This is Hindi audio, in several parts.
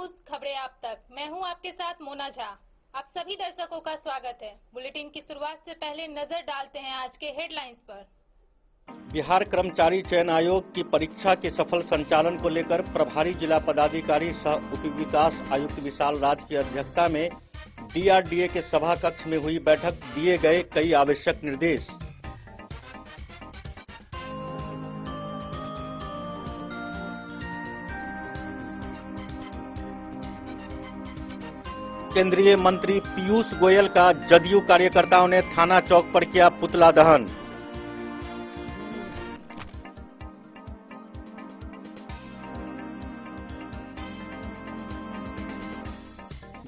न्यूज खबरें आप तक। मैं हूं आपके साथ मोना झा। आप सभी दर्शकों का स्वागत है। बुलेटिन की शुरुआत से पहले नजर डालते हैं आज के हेडलाइंस पर। बिहार कर्मचारी चयन आयोग की परीक्षा के सफल संचालन को लेकर प्रभारी जिला पदाधिकारी सह उप विकास आयुक्त विशाल राज की अध्यक्षता में डीआरडीए के सभा कक्ष में हुई बैठक, दिए गए कई आवश्यक निर्देश। केंद्रीय मंत्री पीयूष गोयल का जदयू कार्यकर्ताओं ने थाना चौक पर किया पुतला दहन।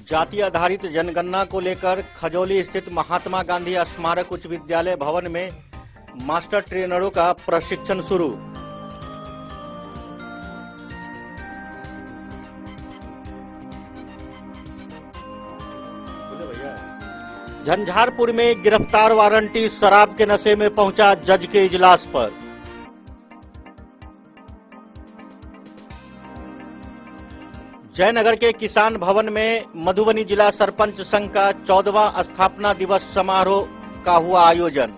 जाति आधारित जनगणना को लेकर खजौली स्थित महात्मा गांधी स्मारक उच्च विद्यालय भवन में मास्टर ट्रेनरों का प्रशिक्षण शुरू। झंझारपुर में गिरफ्तार वारंटी शराब के नशे में पहुंचा जज के इजलास पर। जयनगर के किसान भवन में मधुबनी जिला सरपंच संघ का 14वां स्थापना दिवस समारोह का हुआ आयोजन।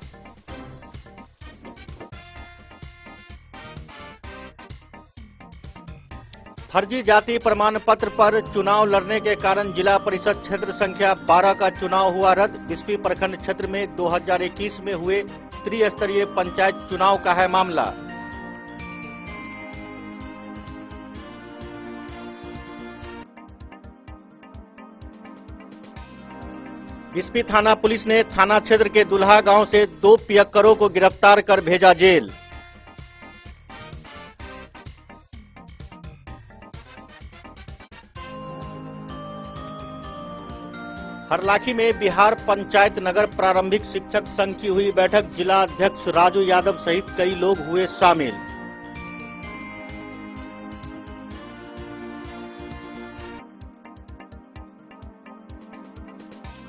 फर्जी जाति प्रमाण पत्र पर चुनाव लड़ने के कारण जिला परिषद क्षेत्र संख्या 12 का चुनाव हुआ रद्द। बिस्फी प्रखंड क्षेत्र में 2021 में हुए त्रिस्तरीय पंचायत चुनाव का है मामला। बिस्फी थाना पुलिस ने थाना क्षेत्र के दुल्हा गांव से 2 पियक्करों को गिरफ्तार कर भेजा जेल। हरलाखी में बिहार पंचायत नगर प्रारंभिक शिक्षक संघ की हुई बैठक, जिला अध्यक्ष राजू यादव सहित कई लोग हुए शामिल।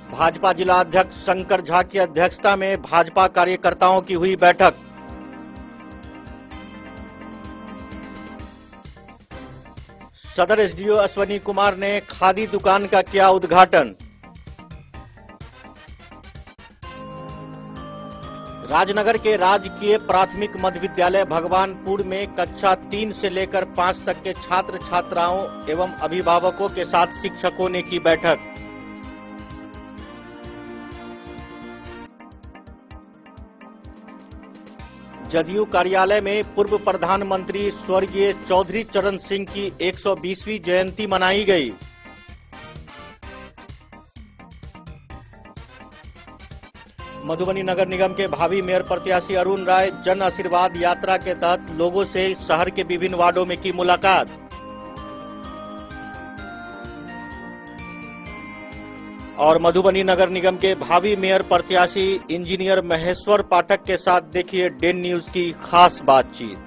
भाजपा जिला अध्यक्ष शंकर झा की अध्यक्षता में भाजपा कार्यकर्ताओं की हुई बैठक। सदर एसडीओ अश्वनी कुमार ने खादी दुकान का किया उद्घाटन। राजनगर के राजकीय प्राथमिक मध्य विद्यालय भगवानपुर में कक्षा 3 से लेकर 5 तक के छात्र छात्राओं एवं अभिभावकों के साथ शिक्षकों ने की बैठक। जदयू कार्यालय में पूर्व प्रधानमंत्री स्वर्गीय चौधरी चरण सिंह की 120वीं जयंती मनाई गई। मधुबनी नगर निगम के भावी मेयर प्रत्याशी अरुण राय जन आशीर्वाद यात्रा के तहत लोगों से शहर के विभिन्न वार्डों में की मुलाकात। और मधुबनी नगर निगम के भावी मेयर प्रत्याशी इंजीनियर महेश्वर पाठक के साथ देखिए डेन न्यूज की खास बातचीत।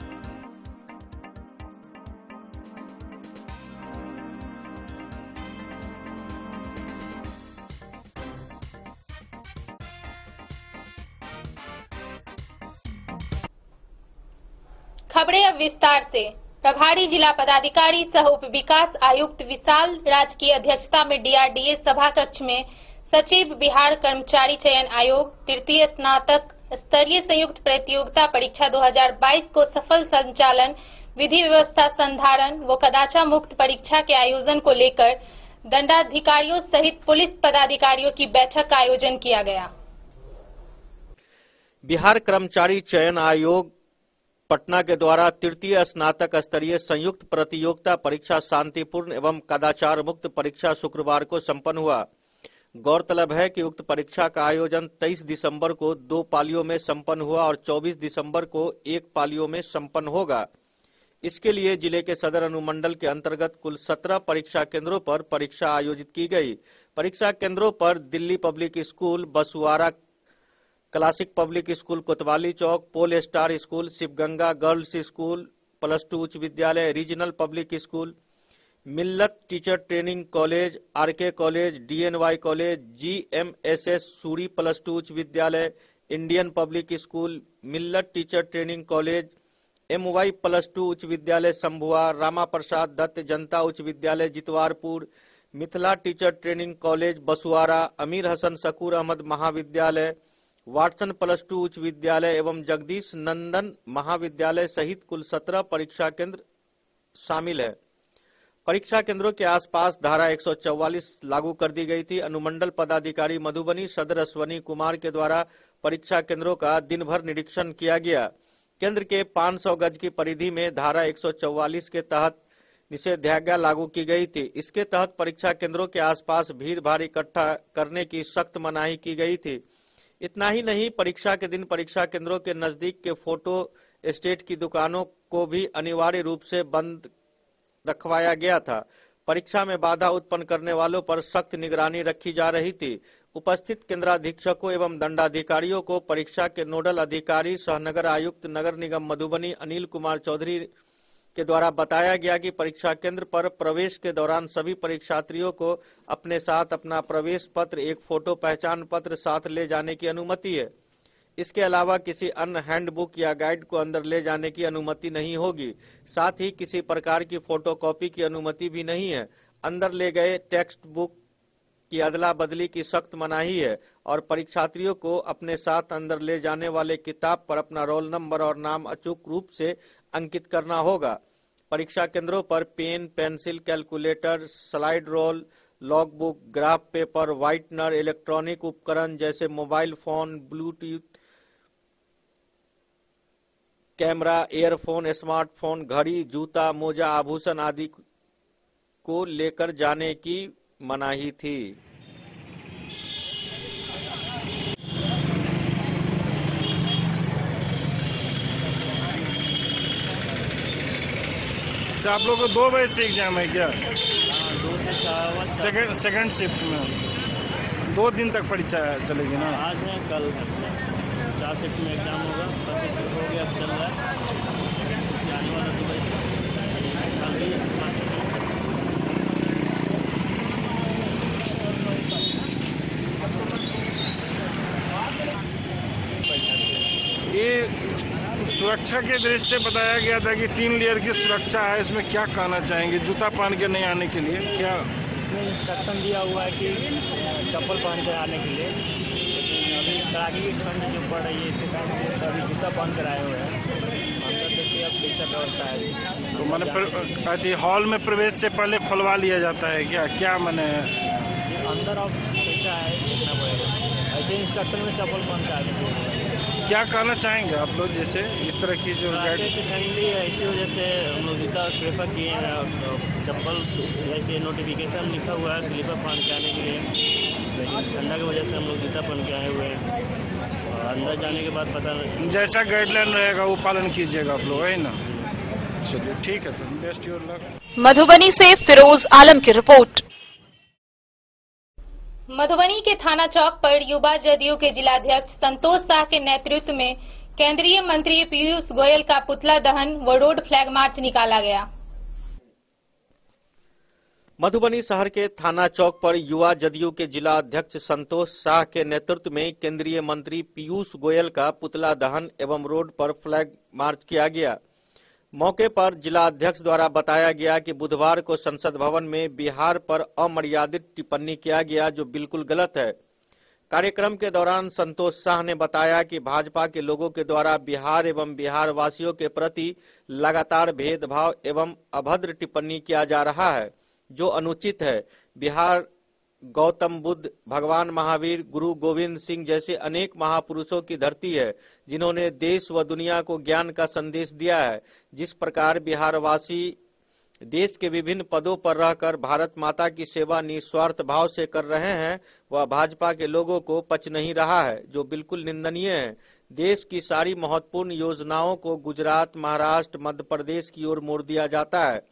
खबरें अब विस्तार से। प्रभारी जिला पदाधिकारी सह उप विकास आयुक्त विशाल राज की अध्यक्षता में डीआरडीए सभा कक्ष में सचिव बिहार कर्मचारी चयन आयोग तृतीय स्नातक स्तरीय संयुक्त प्रतियोगिता परीक्षा 2022 को सफल संचालन, विधि व्यवस्था संधारण व कदाचा मुक्त परीक्षा के आयोजन को लेकर दंडाधिकारियों सहित पुलिस पदाधिकारियों की बैठक का आयोजन किया गया। बिहार कर्मचारी चयन आयोग पटना के द्वारा तृतीय स्नातक स्तरीय संयुक्त प्रतियोगिता परीक्षा शांतिपूर्ण एवं कदाचार मुक्त परीक्षा शुक्रवार को संपन्न हुआ। गौरतलब है कि उक्त परीक्षा का आयोजन 23 दिसंबर को 2 पालियों में संपन्न हुआ और 24 दिसंबर को 1 पालियों में संपन्न होगा। इसके लिए जिले के सदर अनुमंडल के अंतर्गत कुल 17 परीक्षा केंद्रों पर परीक्षा आयोजित की गई। परीक्षा केंद्रों पर Delhi public school, Basuara classic public school कोतवाली चौक, pole star school, Shivganga girls school, +2 उच्च विद्यालय, regional public school, Millat teacher training college, RK college, DNY college, GMSS Suri +2 उच्च विद्यालय, Indian public school, Millat teacher training college, MY+2 उच्च विद्यालय संभुआ, रामा प्रसाद दत्त जनता उच्च विद्यालय Jitwarpur, Mithila teacher training college Basuara, Amir Hasan Shakoor Ahmad महाविद्यालय, वाटसन+2 उच्च विद्यालय एवं जगदीश नंदन महाविद्यालय सहित कुल 17 परीक्षा केंद्र शामिल है। परीक्षा केंद्रों के आसपास धारा 144 लागू कर दी गई थी। अनुमंडल पदाधिकारी मधुबनी सदर अश्वनी कुमार के द्वारा परीक्षा केंद्रों का दिन भर निरीक्षण किया गया। केंद्र के 500 गज की परिधि में धारा 144 के तहत निषेधाज्ञा लागू की गई थी। इसके तहत परीक्षा केंद्रों के आसपास भीड़ भाड़ इकट्ठा करने की सख्त मनाही की गई थी। इतना ही नहीं, परीक्षा के दिन परीक्षा केंद्रों के नजदीक के फोटो स्टेट की दुकानों को भी अनिवार्य रूप से बंद रखवाया गया था। परीक्षा में बाधा उत्पन्न करने वालों पर सख्त निगरानी रखी जा रही थी। उपस्थित केंद्राधीक्षकों एवं दंडाधिकारियों को परीक्षा के नोडल अधिकारी सह नगर आयुक्त नगर निगम मधुबनी अनिल कुमार चौधरी के द्वारा बताया गया कि परीक्षा केंद्र पर प्रवेश के दौरान सभी परीक्षार्थियों को अपने साथ अपना प्रवेश पत्र, एक फोटो पहचान पत्र साथ ले जाने की अनुमति है। इसके अलावा किसी अन्य हैंडबुक या गाइड को अंदर ले जाने की अनुमति नहीं होगी। साथ ही किसी प्रकार की फोटोकॉपी की अनुमति भी नहीं है। अंदर ले गए टेक्स्ट बुक की अदला बदली की सख्त मनाही है और परीक्षार्थियों को अपने साथ अंदर ले जाने वाले किताब पर अपना रोल नंबर और नाम अचूक रूप से अंकित करना होगा। परीक्षा केंद्रों पर pen, pencil, calculator, slide rule, log book, graph paper, whitener, electronic उपकरण जैसे mobile phone, bluetooth camera, earphone, smartphone, घड़ी, जूता, मोजा, आभूषण आदि को लेकर जाने की मनाही थी। आप लोग को 2 बजे से एग्जाम है क्या? 2 से सेकंड शिफ्ट में 2 दिन तक परीक्षा चलेगी ना? आज है, कल 4 शिफ्ट में एग्जाम होगा। फर्स्ट शिफ्ट हो गया, अब चल रहा है। सेकंड शिफ्ट आने वाला 2 बजे कल भी 5 शिफ्ट। ये सुरक्षा के दृष्टि से बताया गया था कि 3 लेयर की सुरक्षा है। इसमें क्या कहना चाहेंगे? जूता पहन के नहीं आने के लिए क्या इसमें इंस्ट्रक्शन दिया हुआ है कि चप्पल पहन कर आने के लिए, लेकिन अभी कड़ाके की ठंड जो पड़ रही है इसके कारण अभी जूता पहन कर आए हुए हैं। अंदर देखिए अब कैसा व्यवस्था है। तो मैंने हॉल में प्रवेश से पहले खुलवा लिया जाता है क्या मैंने अंदर अब कैसा है देखना पड़ेगा। ऐसे इंस्ट्रक्शन में चप्पल पहन कर आने क्या कहना चाहेंगे आप लोग? जैसे इस तरह की जो ठंडी है इसी वजह से हम लोग जूता प्रेफर किए हैं। चप्पल ऐसे नोटिफिकेशन लिखा हुआ है स्लीपर पहन के आने के लिए, लेकिन ठंडा की वजह से हम लोग जूता पहन के आए हुए हैं। और अंदर जाने के बाद पता नहीं, जैसा गाइडलाइन रहेगा वो पालन कीजिएगा आप लोग, है ना? चलिए ठीक है sir, best your luck. Madhubani से फिरोज आलम की रिपोर्ट। मधुबनी के थाना चौक पर युवा जदयू के जिलाध्यक्ष संतोष शाह के नेतृत्व में केंद्रीय मंत्री पीयूष गोयल का पुतला दहन व रोड फ्लैग मार्च निकाला गया। मधुबनी शहर के थाना चौक पर युवा जदयू के जिलाध्यक्ष संतोष शाह के नेतृत्व में केंद्रीय मंत्री पीयूष गोयल का पुतला दहन एवं रोड पर फ्लैग मार्च किया गया। मौके पर जिलाध्यक्ष द्वारा बताया गया कि बुधवार को संसद भवन में बिहार पर अमर्यादित टिप्पणी किया गया, जो बिल्कुल गलत है। कार्यक्रम के दौरान संतोष शाह ने बताया कि भाजपा के लोगों के द्वारा बिहार एवं बिहार वासियों के प्रति लगातार भेदभाव एवं अभद्र टिप्पणी किया जा रहा है, जो अनुचित है। बिहार गौतम बुद्ध, भगवान महावीर, गुरु गोविंद सिंह जैसे अनेक महापुरुषों की धरती है, जिन्होंने देश व दुनिया को ज्ञान का संदेश दिया है। जिस प्रकार बिहारवासी देश के विभिन्न पदों पर रहकर भारत माता की सेवा निस्वार्थ भाव से कर रहे हैं, वह भाजपा के लोगों को पच नहीं रहा है, जो बिल्कुल निंदनीय है। देश की सारी महत्वपूर्ण योजनाओं को गुजरात, महाराष्ट्र, मध्य प्रदेश की ओर मोड़ दिया जाता है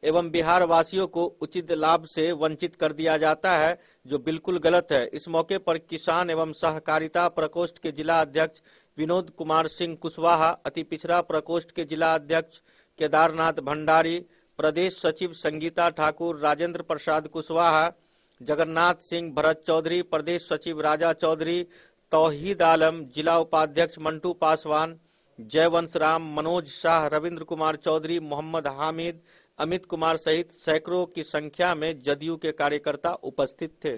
एवं बिहार वासियों को उचित लाभ से वंचित कर दिया जाता है, जो बिल्कुल गलत है। इस मौके पर किसान एवं सहकारिता प्रकोष्ठ के जिला अध्यक्ष विनोद कुमार सिंह कुशवाहा, अति पिछड़ा प्रकोष्ठ के जिला अध्यक्ष केदारनाथ भंडारी, प्रदेश सचिव संगीता ठाकुर, राजेंद्र प्रसाद कुशवाहा, जगन्नाथ सिंह, भरत चौधरी, प्रदेश सचिव राजा चौधरी, तौहीद आलम, जिला उपाध्यक्ष मंटू पासवान, जयवंश राम, मनोज शाह, रविंद्र कुमार चौधरी, मोहम्मद हामिद, अमित कुमार सहित सैकड़ों की संख्या में जदयू के कार्यकर्ता उपस्थित थे।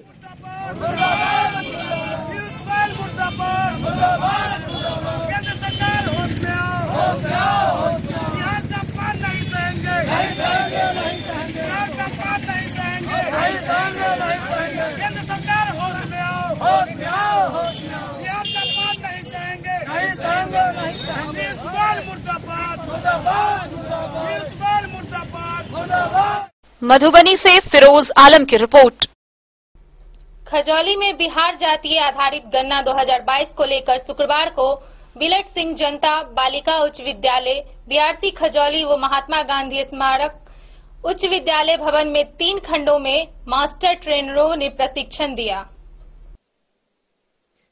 मधुबनी से फिरोज आलम की रिपोर्ट। खजौली में बिहार जातीय आधारित गन्ना 2022 को लेकर शुक्रवार को बिलट सिंह जनता बालिका उच्च विद्यालय, बीआरसी खजौली व महात्मा गांधी स्मारक उच्च विद्यालय भवन में 3 खंडों में मास्टर ट्रेनरों ने प्रशिक्षण दिया।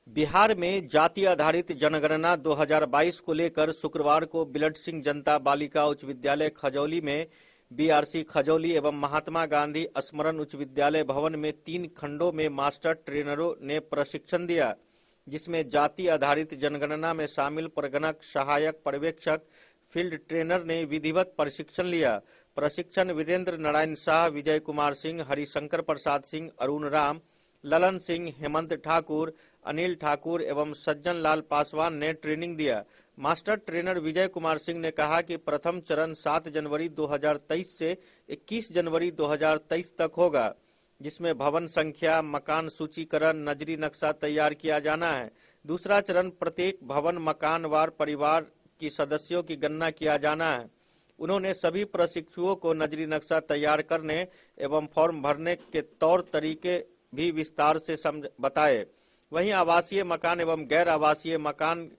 बिहार में जाति आधारित जनगणना 2022 को लेकर शुक्रवार को बिलट सिंह जनता बालिका उच्च विद्यालय खजौली में बीआरसी खजौली एवं महात्मा गांधी स्मरण उच्च विद्यालय भवन में 3 खंडों में मास्टर ट्रेनरों ने प्रशिक्षण दिया, जिसमें जाति आधारित जनगणना में शामिल प्रगणक, सहायक पर्यवेक्षक, फील्ड ट्रेनर ने विधिवत प्रशिक्षण लिया। प्रशिक्षण वीरेंद्र नारायण शाह, विजय कुमार सिंह, हरिशंकर प्रसाद सिंह, अरुण राम, ललन सिंह, हेमंत ठाकुर, अनिल ठाकुर एवं सज्जन लाल पासवान ने ट्रेनिंग दिया। मास्टर ट्रेनर विजय कुमार सिंह ने कहा कि प्रथम चरण 7 जनवरी 2023 से 21 जनवरी 2023 तक होगा, जिसमें भवन संख्या, मकान सूचीकरण, नजरी नक्शा तैयार किया जाना है। दूसरा चरण प्रत्येक भवन मकानवार परिवार की सदस्यों की गणना किया जाना है। उन्होंने सभी प्रशिक्षुओं को नजरी नक्शा तैयार करने एवं फॉर्म भरने के तौर तरीके भी विस्तार से बताए। वहीं आवासीय मकान एवं गैर आवासीय मकान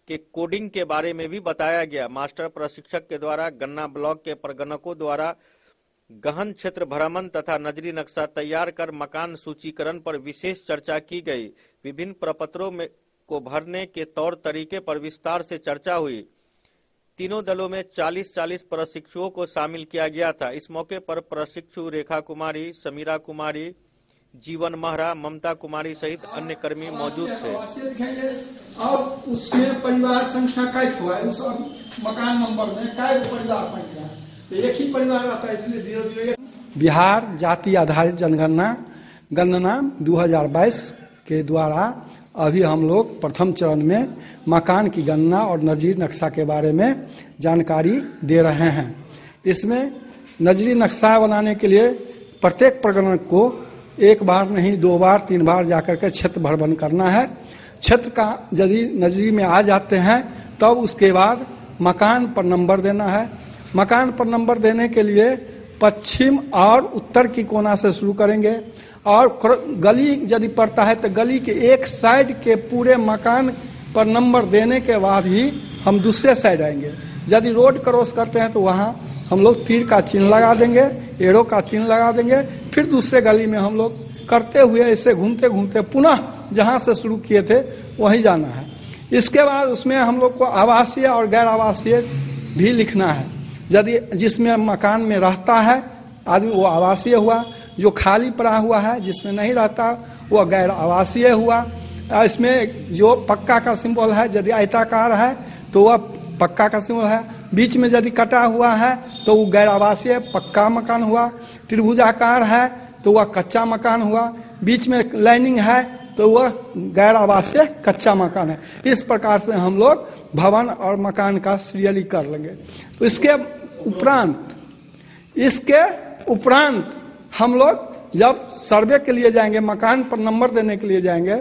के कोडिंग के बारे में भी बताया गया। मास्टर प्रशिक्षक के द्वारा गन्ना ब्लॉक के प्रगणकों द्वारा गहन क्षेत्र भ्रमण तथा नजरी नक्शा तैयार कर मकान सूचीकरण पर विशेष चर्चा की गई। विभिन्न प्रपत्रों में को भरने के तौर तरीके पर विस्तार से चर्चा हुई। तीनों दलों में 40-40 प्रशिक्षुओं को शामिल किया गया था। इस मौके पर प्रशिक्षु रेखा कुमारी, समीरा कुमारी, जीवन महरा, ममता कुमारी सहित अन्य कर्मी मौजूद थे। और उसमें परिवार संख्या कैसे हुआ है, उस मकान नंबर में क्या परिवार संख्या, एक ही परिवार आता है, इसलिए 001। बिहार जाति आधारित गणना 2022 के द्वारा अभी हम लोग प्रथम चरण में मकान की गणना और नजरी नक्शा के बारे में जानकारी दे रहे हैं। इसमें नजरी नक्शा बनाने के लिए प्रत्येक प्रगणक को 1 बार नहीं 2 बार 3 बार जाकर के क्षेत्र भ्रमण करना है। क्षेत्र का यदि नजरी में आ जाते हैं तब उसके बाद मकान पर नंबर देना है। मकान पर नंबर देने के लिए पश्चिम और उत्तर की कोना से शुरू करेंगे और गली यदि पड़ता है तो गली के एक साइड के पूरे मकान पर नंबर देने के बाद ही हम दूसरे साइड आएंगे। यदि रोड क्रॉस करते हैं तो वहाँ हम लोग तीर का चिन्ह लगा देंगे, एरो का चिन्ह लगा देंगे। फिर दूसरे गली में हम लोग करते हुए ऐसे घूमते घूमते पुनः जहाँ से शुरू किए थे वहीं जाना है। इसके बाद उसमें हम लोग को आवासीय और गैर आवासीय भी लिखना है। यदि जिसमें मकान में रहता है आदमी वो आवासीय हुआ, जो खाली पड़ा हुआ है जिसमें नहीं रहता वो गैर आवासीय हुआ। इसमें जो पक्का का सिंबल है, यदि आयताकार है तो वह पक्का का सिंबल है, बीच में यदि कटा हुआ है तो वो गैर आवासीय पक्का मकान हुआ, त्रिभुजाकार है तो वह कच्चा मकान हुआ, बीच में लाइनिंग है तो वह गैर आवासीय कच्चा मकान है। इस प्रकार से हम लोग भवन और मकान का सीरियली कर लेंगे। तो इसके उपरांत हम लोग जब सर्वे के लिए जाएंगे, मकान पर नंबर देने के लिए जाएंगे,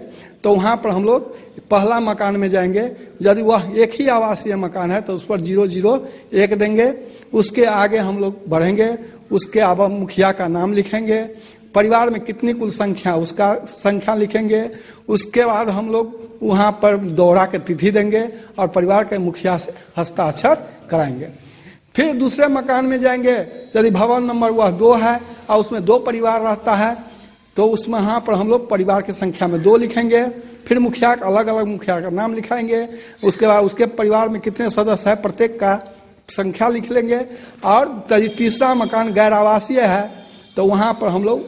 तो वहां पर हम लोग पहला मकान में जाएंगे। यदि वह एक ही आवासीय मकान है तो उस पर 001 देंगे। उसके आगे हम लोग बढ़ेंगे, उसके अब मुखिया का नाम लिखेंगे, परिवार में कितनी कुल संख्या उसका संख्या लिखेंगे। उसके बाद हम लोग वहां पर दौरा के तिथि देंगे और परिवार के मुखिया से हस्ताक्षर कराएंगे। फिर दूसरे मकान में जाएंगे, यदि भवन नंबर वह 2 है और उसमें 2 परिवार रहता है तो उसमें वहाँ पर हम लोग परिवार की संख्या में 2 लिखेंगे। फिर मुखिया का अलग अलग मुखिया का नाम लिखाएंगे। उसके बाद उसके परिवार में कितने सदस्य है प्रत्येक का संख्या लिख लेंगे। और यदि तीसरा मकान गैर आवासीय है तो वहाँ पर हम लोग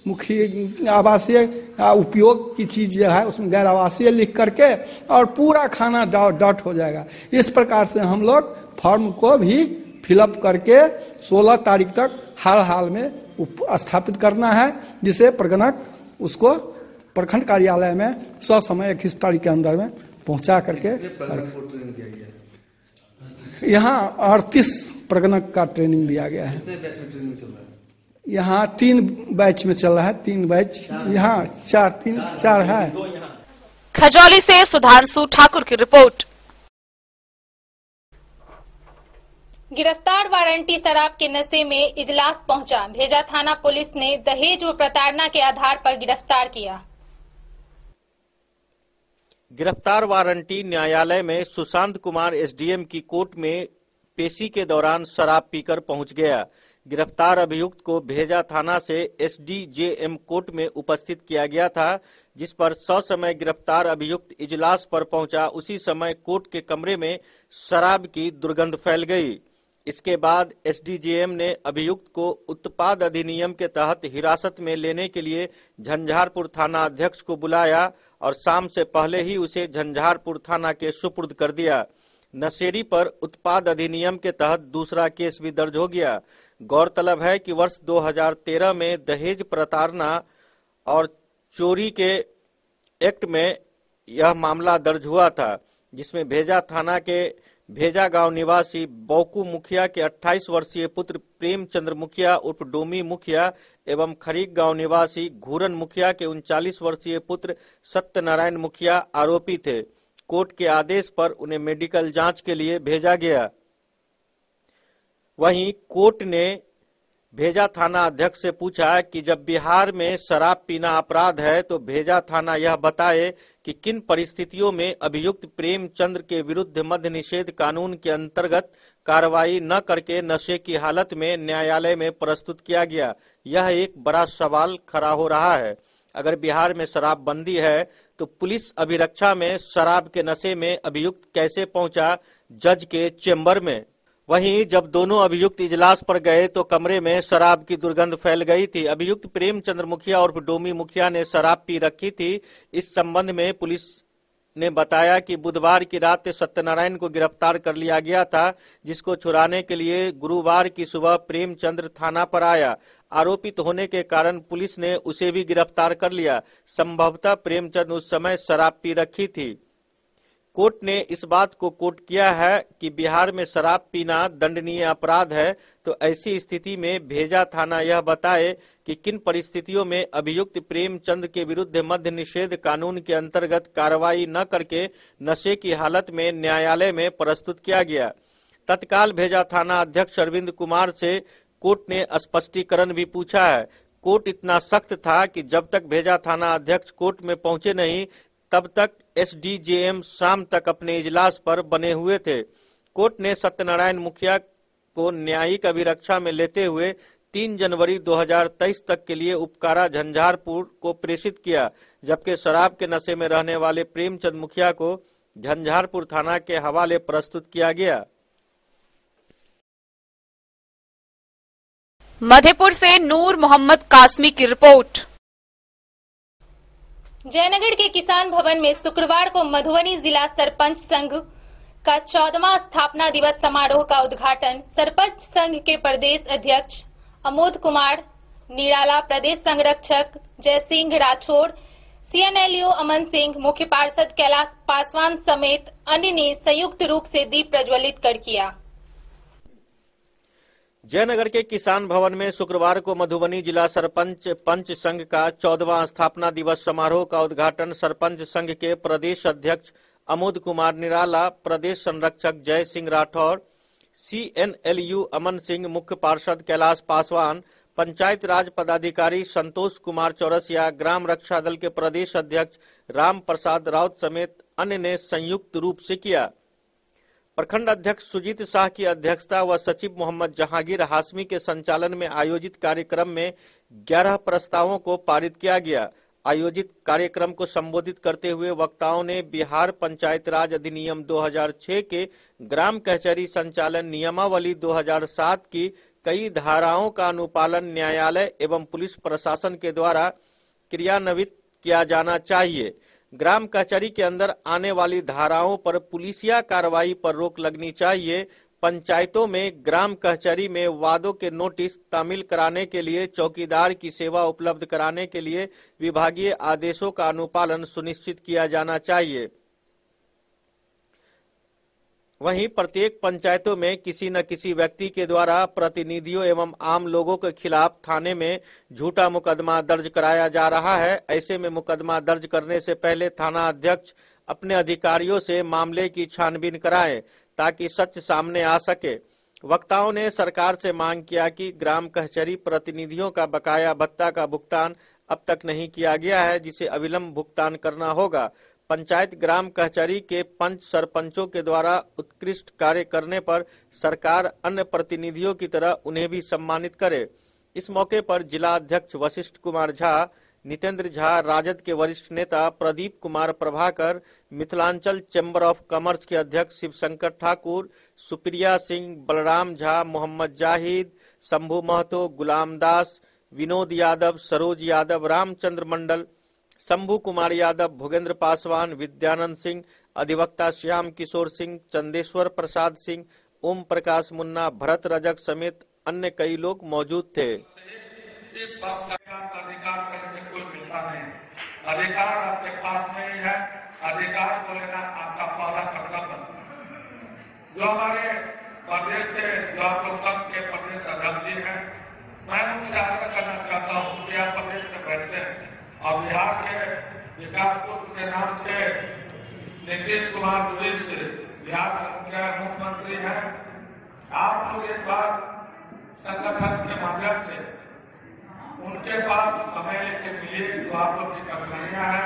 मुखी आवासीय उपयोग की चीज जो है उसमें गैर आवासीय लिख करके और पूरा खाना डॉट हो जाएगा। इस प्रकार से हम लोग फॉर्म को भी फिलअप करके 16 तारीख तक हर हाल में स्थापित करना है, जिसे प्रगणक उसको प्रखंड कार्यालय में ससमय 21 तारीख के अंदर में पहुंचा करके। यहाँ 38 प्रगणक का ट्रेनिंग दिया गया है। यहाँ 3 बैच में चल रहा है, 3 बैच यहाँ 4 है। खजौली से सुधांशु ठाकुर की रिपोर्ट। गिरफ्तार वारंटी शराब के नशे में इजलास पहुंचा। भेजा थाना पुलिस ने दहेज व प्रताड़ना के आधार पर गिरफ्तार किया। गिरफ्तार वारंटी न्यायालय में सुशांत कुमार एसडीएम की कोर्ट में पेशी के दौरान शराब पीकर पहुंच गया। गिरफ्तार अभियुक्त को भेजा थाना से एसडीजेएम कोर्ट में उपस्थित किया गया था, जिस पर ससमय गिरफ्तार अभियुक्त इजलास पर पहुंचा। उसी समय कोर्ट के कमरे में शराब की दुर्गंध फैल गई। इसके बाद एसडीजेएम ने अभियुक्त को उत्पाद अधिनियम के तहत हिरासत में लेने के लिए झंझारपुर थाना अध्यक्ष को बुलाया और शाम से पहले ही उसे झंझारपुर थाना के सुपुर्द कर दिया। नशेड़ी पर उत्पाद अधिनियम के तहत दूसरा केस भी दर्ज हो गया। गौरतलब है कि वर्ष 2013 में दहेज प्रताड़ना और चोरी के एक्ट में यह मामला दर्ज हुआ था, जिसमें भेजा थाना के भेजा गांव निवासी बौकू मुखिया के 28 वर्षीय पुत्र प्रेमचंद्र मुखिया उर्फ डोमी मुखिया एवं खरीक गांव निवासी घूरन मुखिया के 39 वर्षीय पुत्र सत्यनारायण मुखिया आरोपी थे। कोर्ट के आदेश पर उन्हें मेडिकल जांच के लिए भेजा गया। वहीं कोर्ट ने भेजा थाना अध्यक्ष से पूछा कि जब बिहार में शराब पीना अपराध है तो भेजा थाना यह बताए कि किन परिस्थितियों में अभियुक्त प्रेमचंद्र के विरुद्ध मद्य निषेध कानून के अंतर्गत कार्रवाई न करके नशे की हालत में न्यायालय में प्रस्तुत किया गया। यह एक बड़ा सवाल खड़ा हो रहा है। अगर बिहार में शराबबंदी है तो पुलिस अभिरक्षा में शराब के नशे में अभियुक्त कैसे पहुंचा जज के चेंबर में? वहीं जब दोनों अभियुक्त इजलास पर गए तो कमरे में शराब की दुर्गंध फैल गई थी। अभियुक्त प्रेमचंद्र मुखिया और डोमी मुखिया ने शराब पी रखी थी। इस संबंध में पुलिस ने बताया कि बुधवार की रात सत्यनारायण को गिरफ्तार कर लिया गया था, जिसको छुड़ाने के लिए गुरुवार की सुबह प्रेमचंद्र थाना पर आया। आरोपित होने के कारण पुलिस ने उसे भी गिरफ्तार कर लिया। संभवतः प्रेमचंद्र उस समय शराब पी रखी थी। कोर्ट ने इस बात को कोट किया है कि बिहार में शराब पीना दंडनीय अपराध है, तो ऐसी स्थिति में भेजा थाना यह बताए कि किन परिस्थितियों में अभियुक्त प्रेमचंद्र के विरुद्ध मद्य निषेध कानून के अंतर्गत कार्रवाई न करके नशे की हालत में न्यायालय में प्रस्तुत किया गया। तत्काल भेजा थाना अध्यक्ष अरविंद कुमार से कोर्ट ने स्पष्टीकरण भी पूछा है। कोर्ट इतना सख्त था कि जब तक भेजा थाना अध्यक्ष कोर्ट में पहुंचे नहीं तब तक एसडीजेएम शाम तक अपने इजलास पर बने हुए थे। कोर्ट ने सत्यनारायण मुखिया को न्यायिक अभिरक्षा में लेते हुए 3 जनवरी 2023 तक के लिए उपकारा झंझारपुर को प्रेषित किया, जबकि शराब के नशे में रहने वाले प्रेमचंद मुखिया को झंझारपुर थाना के हवाले प्रस्तुत किया गया। मधेपुर से नूर मोहम्मद कासमी की रिपोर्ट। जयनगर के किसान भवन में शुक्रवार को मधुबनी जिला सरपंच संघ का 14वां स्थापना दिवस समारोह का उद्घाटन सरपंच संघ के प्रदेश अध्यक्ष अमोद कुमार निराला, प्रदेश संरक्षक जय सिंह राठौड़, सीएनएलयू अमन सिंह, मुख्य पार्षद कैलाश पासवान समेत अन्य ने संयुक्त रूप से दीप प्रज्वलित कर किया। जयनगर के किसान भवन में शुक्रवार को मधुबनी जिला सरपंच पंच संघ का 14वां स्थापना दिवस समारोह का उद्घाटन सरपंच संघ के प्रदेश अध्यक्ष अमोद कुमार निराला, प्रदेश संरक्षक जय सिंह राठौर, सीएनएलयू अमन सिंह, मुख्य पार्षद कैलाश पासवान, पंचायत राज पदाधिकारी संतोष कुमार चौरसिया, ग्राम रक्षा दल के प्रदेश अध्यक्ष राम प्रसाद राउत समेत अन्य ने संयुक्त रूप से किया। प्रखंड अध्यक्ष सुजीत शाह की अध्यक्षता व सचिव मोहम्मद जहांगीर हाशमी के संचालन में आयोजित कार्यक्रम में 11 प्रस्तावों को पारित किया गया। आयोजित कार्यक्रम को संबोधित करते हुए वक्ताओं ने बिहार पंचायत राज अधिनियम 2006 के ग्राम कचहरी संचालन नियमावली 2007 की कई धाराओं का अनुपालन न्यायालय एवं पुलिस प्रशासन के द्वारा क्रियान्वित किया जाना चाहिए। ग्राम कचहरी के अंदर आने वाली धाराओं पर पुलिसिया कार्रवाई पर रोक लगनी चाहिए। पंचायतों में ग्राम कचहरी में वादों के नोटिस तामील कराने के लिए चौकीदार की सेवा उपलब्ध कराने के लिए विभागीय आदेशों का अनुपालन सुनिश्चित किया जाना चाहिए। वहीं प्रत्येक पंचायतों में किसी न किसी व्यक्ति के द्वारा प्रतिनिधियों एवं आम लोगों के खिलाफ थाने में झूठा मुकदमा दर्ज कराया जा रहा है। ऐसे में मुकदमा दर्ज करने से पहले थाना अध्यक्ष अपने अधिकारियों से मामले की छानबीन कराएं ताकि सच सामने आ सके। वक्ताओं ने सरकार से मांग किया कि ग्राम कचहरी प्रतिनिधियों का बकाया भत्ता का भुगतान अब तक नहीं किया गया है, जिसे अविलंब भुगतान करना होगा। पंचायत ग्राम कचहरी के पंच सरपंचों के द्वारा उत्कृष्ट कार्य करने पर सरकार अन्य प्रतिनिधियों की तरह उन्हें भी सम्मानित करे। इस मौके पर जिला अध्यक्ष वशिष्ठ कुमार झा, नितेंद्र झा, राजद के वरिष्ठ नेता Pradeep Kumar Prabhakar, Mithilanchal chamber of commerce के अध्यक्ष शिवशंकर ठाकुर, सुप्रिया सिंह, बलराम झा, मोहम्मद जाहिद, शंभू महतो, गुलाम दास, विनोद यादव, सरोज यादव, रामचंद्र मंडल, शंभू कुमार यादव, भूगेंद्र पासवान, विद्यानंद सिंह, अधिवक्ता श्याम किशोर सिंह, चंदेश्वर प्रसाद सिंह, ओम प्रकाश मुन्ना, भरत रजक समेत अन्य कई लोग मौजूद थे। इस बात का अधिकार कहीं से कोई मिलता नहीं। अधिकार आपके पास नहीं है। अधिकार को लेना आपका पहला कर्तव्य है। जो हमारे प्रदेश से जो आप लोग सब के प्रदेश अध्यक्ष जी हैं, मैं उनसे आग्रह करना चाहता हूँ कि आप प्रदेश में बैठते हैं और बिहार के विकास पुत्र के नाम से नीतीश कुमार जी बिहार के मुख्यमंत्री हैं। आप लोग एक बार संगठन के माध्यम से उनके पास समय के लिए जो आप लोग की कठिनाइयां हैं,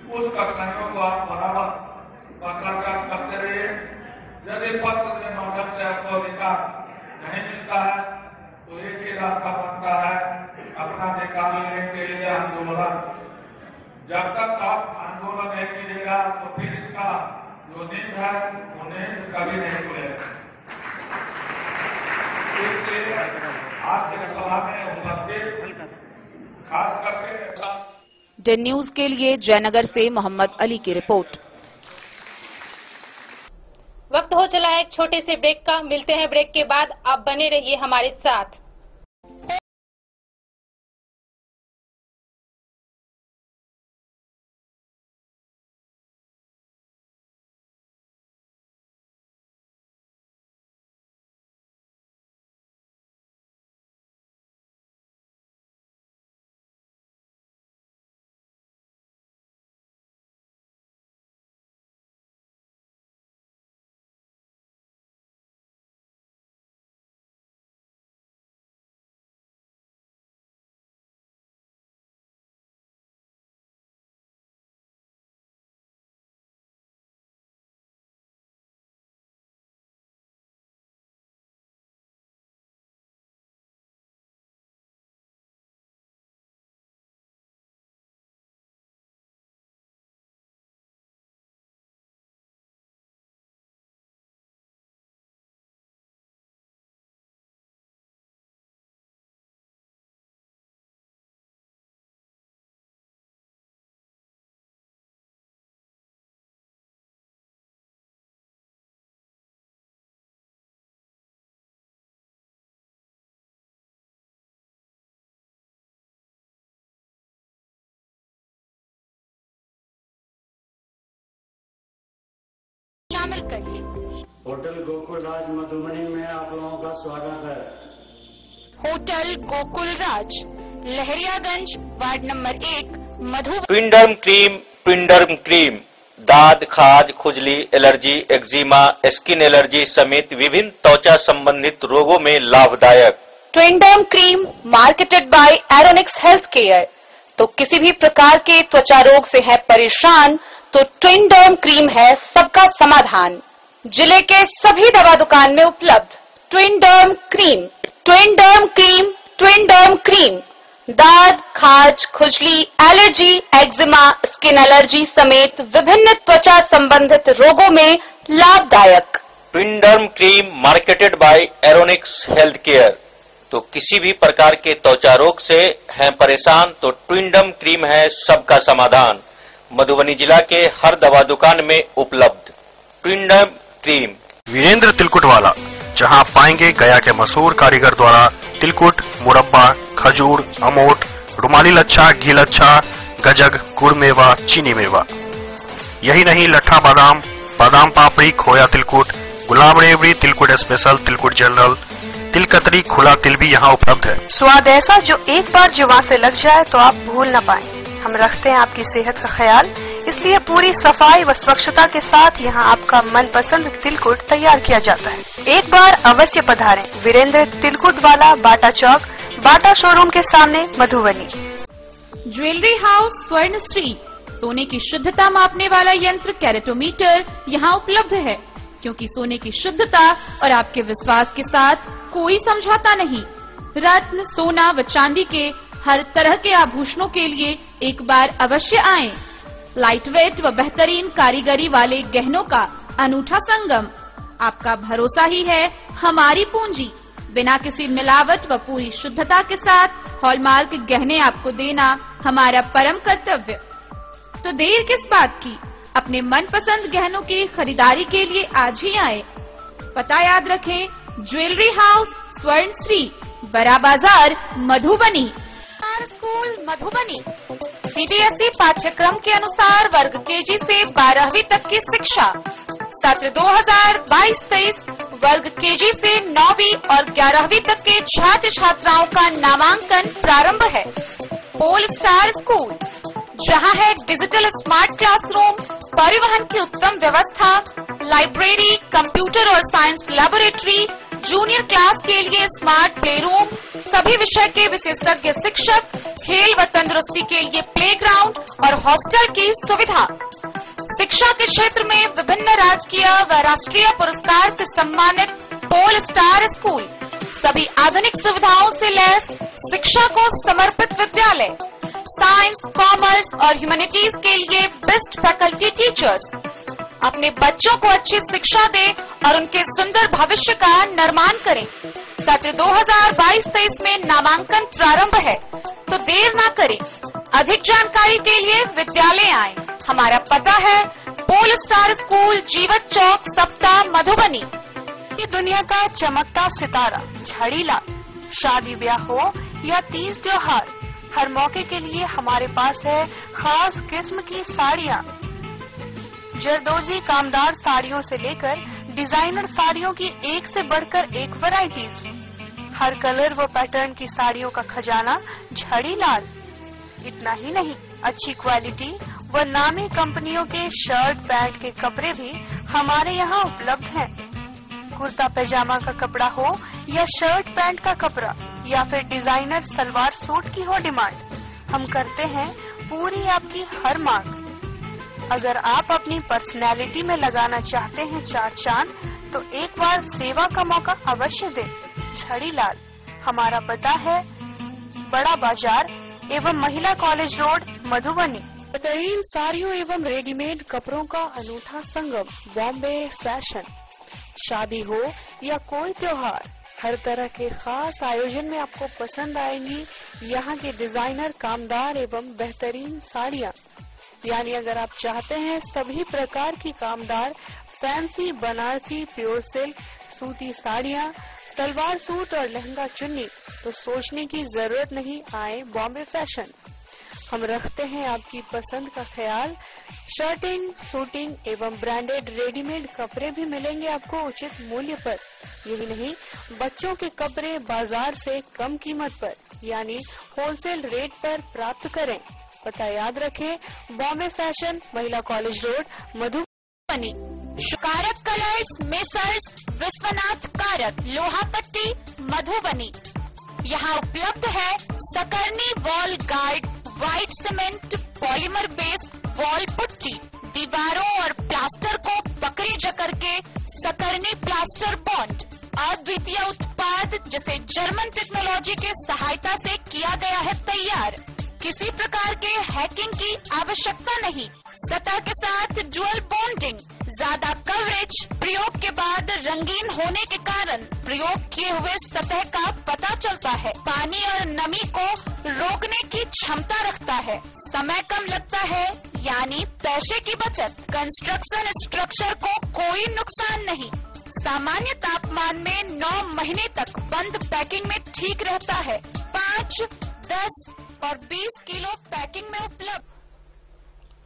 उस कठिनाइयों को आप बराबर पत्राचार करते रहिए। यदि पत्र के माध्यम से आपको अधिकार नहीं मिलता है तो एक ही रास्ता बनता है, अपना अधिकार लेने के लिए आंदोलन। जब तक आप आंदोलन नहीं कीजिएगा तो फिर इसका जो नींद है वो नींद कभी नहीं खुलेगा। इसलिए आज के सभा में उपस्थित खास करके डेन न्यूज के लिए जयनगर से मोहम्मद अली की रिपोर्ट। वक्त हो चला है एक छोटे से ब्रेक का। मिलते हैं ब्रेक के बाद। आप बने रहिए हमारे साथ। शामिल करिए। होटल गोकुल राज मधुबनी में आप लोगों का स्वागत है। होटल गोकुल राज, Lahariaganj, ward number 1, Madhubani. ट्विंडर्म cream दाद, खाज, खुजली, एलर्जी, एक्जिमा, स्किन एलर्जी समेत विभिन्न त्वचा संबंधित रोगों में लाभदायक। Twinderm cream marketed by Aeronix health care. तो किसी भी प्रकार के त्वचा रोग से है परेशान तो ट्विंडर्म क्रीम है सबका समाधान। जिले के सभी दवा दुकान में उपलब्ध ट्विंडर्म क्रीम। ट्विंडर्म क्रीम, ट्विंडर्म क्रीम दाद, खाज, खुजली, एलर्जी, एक्जिमा, स्किन एलर्जी समेत विभिन्न त्वचा संबंधित रोगों में लाभदायक। Twinderm cream marketed by Aeronix health care. तो किसी भी प्रकार के त्वचा रोग से हैं परेशान तो ट्विंडम क्रीम है सबका समाधान। मधुबनी जिला के हर दवा दुकान में उपलब्ध ट्विंडम क्रीम। वीरेंद्र तिलकुट वाला, जहां पाएंगे गया के मशहूर कारीगर द्वारा तिलकुट, मुरब्बा, खजूर, अमोट, रुमाली लच्छा, घी लच्छा, गजक, गुड़ मेवा, चीनी मेवा। यही नहीं, लट्ठा बादाम, बादाम पापड़ी, खोया तिलकुट, गुलाब रेवड़ी, तिलकुट स्पेशल, तिलकुट जनरल, तिल कतरी, खुला तिल भी यहाँ उपलब्ध है। स्वाद ऐसा जो एक बार जुबान से लग जाए तो आप भूल न पाएं। हम रखते हैं आपकी सेहत का ख्याल, इसलिए पूरी सफाई व स्वच्छता के साथ यहाँ आपका मनपसंद तिलकुट तैयार किया जाता है। एक बार अवश्य पधारें वीरेंद्र तिलकुट वाला, बाटा चौक, बाटा शोरूम के सामने, मधुबनी। ज्वेलरी हाउस स्वर्ण श्री, सोने की शुद्धता मापने वाला यंत्र कैरेटोमीटर यहाँ उपलब्ध है, क्योंकि सोने की शुद्धता और आपके विश्वास के साथ कोई समझौता नहीं। रत्न, सोना व चांदी के हर तरह के आभूषणों के लिए एक बार अवश्य आएं। लाइट वेट व बेहतरीन कारीगरी वाले गहनों का अनूठा संगम। आपका भरोसा ही है हमारी पूंजी। बिना किसी मिलावट व पूरी शुद्धता के साथ हॉलमार्क गहने आपको देना हमारा परम कर्तव्य। तो देर किस बात की, अपने मनपसंद गहनों की खरीदारी के लिए आज ही आए। पता याद रखें, ज्वेलरी हाउस स्वर्ण श्री, बड़ा बाजार, मधुबनी। स्कूल मधुबनी सीबीएसई पाठ्यक्रम के अनुसार वर्ग केजी से 12वीं तक की शिक्षा। सत्र 2022-23 वर्ग केजी से 9वीं और 11वीं तक के छात्र छात्राओं का नामांकन प्रारंभ है। पोल स्टार स्कूल, जहां है डिजिटल स्मार्ट क्लासरूम, परिवहन की उत्तम व्यवस्था, लाइब्रेरी, कंप्यूटर और साइंस लैबोरेटरी, जूनियर क्लास के लिए स्मार्ट प्ले रूम, सभी विषय के विशेषज्ञ शिक्षक, खेल व तंदुरुस्ती के लिए प्लेग्राउंड और हॉस्टल की सुविधा। शिक्षा के क्षेत्र में विभिन्न राजकीय व राष्ट्रीय पुरस्कार से सम्मानित पोल स्टार स्कूल, सभी आधुनिक सुविधाओं से लैस शिक्षा को समर्पित विद्यालय। साइंस, कॉमर्स और ह्यूमैनिटीज के लिए बेस्ट फैकल्टी टीचर्स। अपने बच्चों को अच्छी शिक्षा दें और उनके सुंदर भविष्य का निर्माण करें। सत्र 2022-23 में नामांकन प्रारंभ है, तो देर ना करें। अधिक जानकारी के लिए विद्यालय आएं। हमारा पता है पोल स्टार स्कूल, जीवत चौक, सप्ताह, मधुबनी। ये दुनिया का चमकता सितारा झाड़ीलाल। शादी ब्याह हो या तीज त्योहार, हर मौके के लिए हमारे पास है खास किस्म की साड़ियाँ। जरदोजी कामदार साड़ियों से लेकर डिजाइनर साड़ियों की एक से बढ़कर एक वैरायटीज। हर कलर व पैटर्न की साड़ियों का खजाना झाड़ीलाल। इतना ही नहीं, अच्छी क्वालिटी व नामी कंपनियों के शर्ट पैंट के कपड़े भी हमारे यहाँ उपलब्ध हैं। कुर्ता पैजामा का कपड़ा हो या शर्ट पैंट का कपड़ा या फिर डिजाइनर सलवार सूट की हो डिमांड, हम करते हैं पूरी आपकी हर मांग। अगर आप अपनी पर्सनैलिटी में लगाना चाहते हैं चार चांद, तो एक बार सेवा का मौका अवश्य दें। झाड़ीलाल, हमारा पता है बड़ा बाजार एवं महिला कॉलेज रोड, मधुबनी। बेहतरीन साड़ियों एवं रेडीमेड कपड़ों का अनूठा संगम, बॉम्बे फैशन। शादी हो या कोई त्योहार, हर तरह के खास आयोजन में आपको पसंद आएंगी यहाँ की डिजाइनर, कामदार एवं बेहतरीन साड़ियाँ। यानी अगर आप चाहते हैं सभी प्रकार की कामदार, फैंसी, बनारसी, प्योर सिल्क, सूती साड़ियाँ, सलवार सूट और लहंगा चुन्नी, तो सोचने की जरूरत नहीं, आए बॉम्बे फैशन। हम रखते हैं आपकी पसंद का ख्याल। शर्टिंग, सूटिंग एवं ब्रांडेड रेडीमेड कपड़े भी मिलेंगे आपको उचित मूल्य पर। यही नहीं, बच्चों के कपड़े बाजार से कम कीमत पर यानी होलसेल रेट पर प्राप्त करें। पता याद रखें, बॉम्बे फैशन, महिला कॉलेज रोड, मधुबनी। कारक कलर्स, मेसर्स विश्वनाथ कारक, लोहापट्टी, मधुबनी। यहाँ उपलब्ध है सकरनी wall guard, white cement, polymer base wall putty. दीवारों और प्लास्टर को पकड़े जकड़ के सकरनी प्लास्टर बॉन्ड, अद्वितीय उत्पाद जिसे जर्मन टेक्नोलॉजी के सहायता से किया गया है तैयार। किसी प्रकार के हैकिंग की आवश्यकता नहीं। सतह के साथ डुअल बॉन्डिंग, ज्यादा कवरेज, प्रयोग के बाद रंगीन होने के कारण प्रयोग किए हुए सतह का पता चलता बचत। कंस्ट्रक्शन स्ट्रक्चर को कोई नुकसान नहीं। सामान्य तापमान में 9 महीने तक बंद पैकिंग में ठीक रहता है। 5, 10 और 20 किलो पैकिंग में उपलब्ध।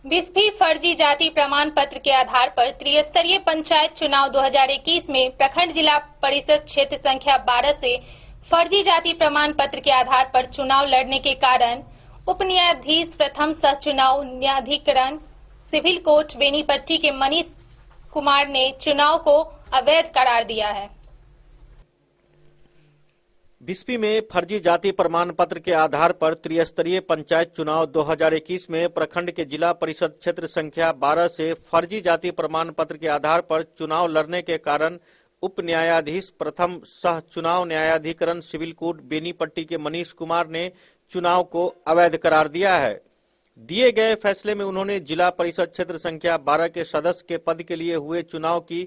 बिस्फी फर्जी जाति प्रमाण पत्र के आधार पर त्रिस्तरीय पंचायत चुनाव 2021 में प्रखंड जिला परिषद क्षेत्र संख्या 12 से फर्जी जाति प्रमाण पत्र के आधार पर चुनाव लड़ने के कारण उप न्यायाधीश प्रथम सह चुनाव न्यायाधिकरण सिविल कोर्ट बेनीपट्टी के मनीष कुमार ने चुनाव को अवैध करार दिया है। बिस्फी में फर्जी जाति प्रमाण पत्र के आधार पर त्रिस्तरीय पंचायत चुनाव 2021 में प्रखंड के जिला परिषद क्षेत्र संख्या 12 से फर्जी जाति प्रमाण पत्र के आधार पर चुनाव लड़ने के कारण उप न्यायाधीश प्रथम सह चुनाव न्यायाधिकरण सिविल कोर्ट बेनीपट्टी के मनीष कुमार ने चुनाव को अवैध करार दिया है। दिए गए फैसले में उन्होंने जिला परिषद क्षेत्र संख्या 12 के सदस्य के पद के लिए हुए चुनाव की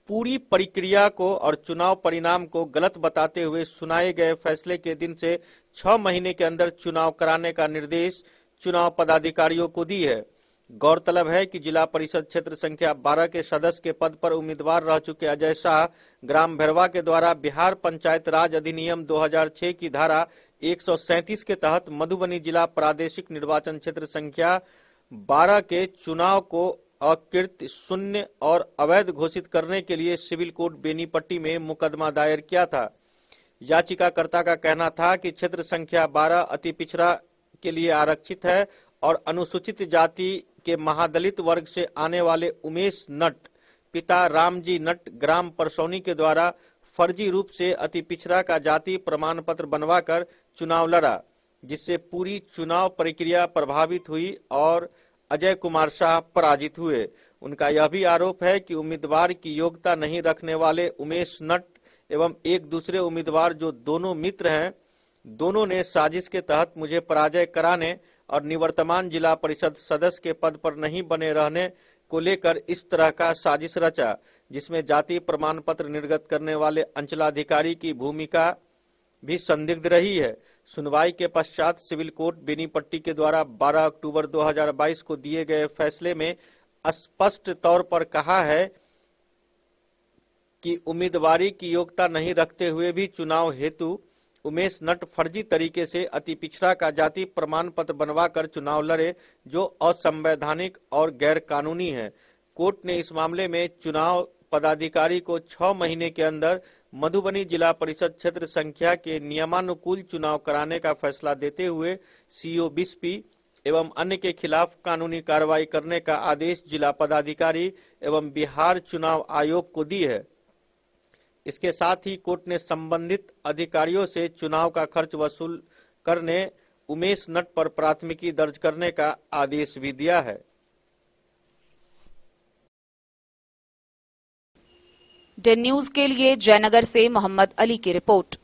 पूरी प्रक्रिया को और चुनाव परिणाम को गलत बताते हुए सुनाए गए फैसले के दिन से 6 महीने के अंदर चुनाव कराने का निर्देश चुनाव पदाधिकारियों को दी है। गौरतलब है कि जिला परिषद क्षेत्र संख्या 12 के सदस्य के पद पर उम्मीदवार रह चुके अजय शाह ग्राम भैरवा के द्वारा बिहार पंचायत राज अधिनियम 2006 की धारा 137 के तहत मधुबनी जिला प्रादेशिक निर्वाचन क्षेत्र संख्या 12 के चुनाव को अकृत्य, शून्य और अवैध घोषित करने के लिए सिविल कोर्ट बेनीपट्टी में मुकदमा दायर किया था। याचिकाकर्ता का कहना था कि क्षेत्र संख्या 12 अति पिछड़ा के लिए आरक्षित है और अनुसूचित जाति के महादलित वर्ग से आने वाले उमेश नट पिता रामजी नट ग्राम परसौनी के द्वारा फर्जी रूप से अति पिछड़ा का जाति प्रमाण पत्र बनवाकर चुनाव लड़ा, जिससे पूरी चुनाव प्रक्रिया प्रभावित हुई और अजय कुमार शाह पराजित हुए। उनका यह भी आरोप है कि उम्मीदवार की योग्यता नहीं रखने वाले उमेश नट एवं एक दूसरे उम्मीदवार जो दोनों मित्र हैं, दोनों ने साजिश के तहत मुझे पराजय कराने और निवर्तमान जिला परिषद सदस्य के पद पर नहीं बने रहने को लेकर इस तरह का साजिश रचा, जिसमें जाति प्रमाण पत्र निर्गत करने वाले अंचलाधिकारी की भूमिका भी संदिग्ध रही है। सुनवाई के पश्चात सिविल कोर्ट बेनीपट्टी के द्वारा 12 अक्टूबर 2022 को दिए गए फैसले में स्पष्ट तौर पर कहा है कि उम्मीदवारी की योग्यता नहीं रखते हुए भी चुनाव हेतु उमेश नट फर्जी तरीके से अति पिछड़ा का जाति प्रमाण पत्र बनवाकर चुनाव लड़े, जो असंवैधानिक और गैर कानूनी है। कोर्ट ने इस मामले में चुनाव पदाधिकारी को 6 महीने के अंदर मधुबनी जिला परिषद क्षेत्र संख्या के नियमानुकूल चुनाव कराने का फैसला देते हुए सीओ बिस्फी एवं अन्य के खिलाफ कानूनी कार्रवाई करने का आदेश जिला पदाधिकारी एवं बिहार चुनाव आयोग को दी है। इसके साथ ही कोर्ट ने संबंधित अधिकारियों से चुनाव का खर्च वसूल करने उमेश नट पर प्राथमिकी दर्ज करने का आदेश भी दिया है। डे न्यूज के लिए जयनगर से मोहम्मद अली की रिपोर्ट।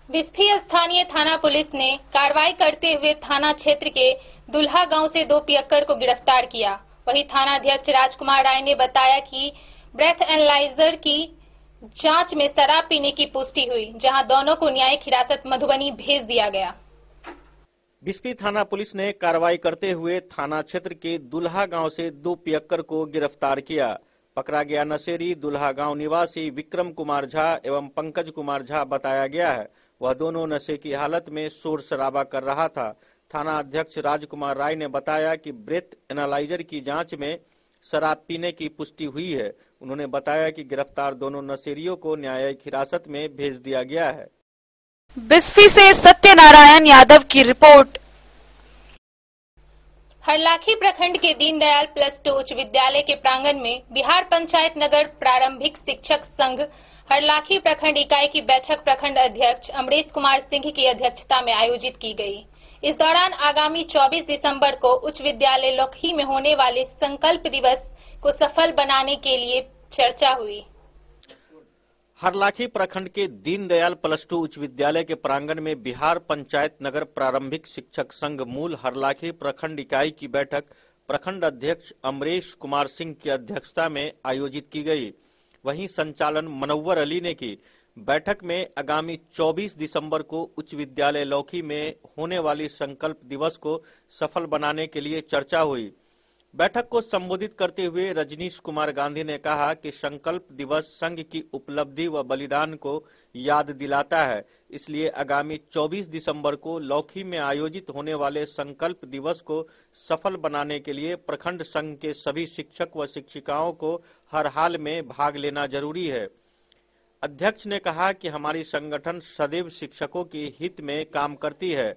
बिस्फी स्थानीय थाना पुलिस ने कार्रवाई करते हुए थाना क्षेत्र के दुल्हा गांव से 2 पियक्कड़ को गिरफ्तार किया। वहीं थाना अध्यक्ष राजकुमार राय ने बताया कि ब्रेथ एनालाइजर की जांच में शराब पीने की पुष्टि हुई, जहां दोनों को न्यायिक हिरासत मधुबनी भेज दिया गया। बिस्फी थाना पुलिस ने कार्रवाई करते हुए थाना क्षेत्र के दुल्हा गांव से 2 पियक्कड़ को गिरफ्तार किया। पकड़ा गया नशेड़ी दुल्हा गांव निवासी विक्रम कुमार झा एवं पंकज कुमार झा बताया गया है। वह दोनों नशे की हालत में शोर शराबा कर रहा था। थाना अध्यक्ष राजकुमार राय ने बताया कि ब्रेथ एनालाइजर की जांच में शराब पीने की पुष्टि हुई है। उन्होंने बताया कि गिरफ्तार दोनों नशेड़ियों को न्यायिक हिरासत में भेज दिया गया है। बिस्फी से सत्यनारायण यादव की रिपोर्ट। हरलाखी प्रखंड के दीनदयाल +2 उच्च विद्यालय के प्रांगण में बिहार पंचायत नगर प्रारंभिक शिक्षक संघ हरलाखी प्रखंड इकाई की बैठक प्रखंड अध्यक्ष अमरेश कुमार सिंह की अध्यक्षता में आयोजित की गई। इस दौरान आगामी 24 दिसंबर को उच्च विद्यालय लखी में होने वाले संकल्प दिवस को सफल बनाने के लिए चर्चा हुई। हरलाखी प्रखंड के दीनदयाल +2 उच्च विद्यालय के प्रांगण में बिहार पंचायत नगर प्रारंभिक शिक्षक संघ मूल हरलाखी प्रखंड इकाई की बैठक प्रखंड अध्यक्ष अमरेश कुमार सिंह की अध्यक्षता में आयोजित की गई। वहीं संचालन मनव्वर अली ने की। बैठक में आगामी 24 दिसंबर को उच्च विद्यालय लौकी में होने वाली संकल्प दिवस को सफल बनाने के लिए चर्चा हुई। बैठक को संबोधित करते हुए रजनीश कुमार गांधी ने कहा कि संकल्प दिवस संघ की उपलब्धि व बलिदान को याद दिलाता है, इसलिए आगामी 24 दिसंबर को लौकी में आयोजित होने वाले संकल्प दिवस को सफल बनाने के लिए प्रखंड संघ के सभी शिक्षक व शिक्षिकाओं को हर हाल में भाग लेना जरूरी है। अध्यक्ष ने कहा कि हमारी संगठन सदैव शिक्षकों के हित में काम करती है।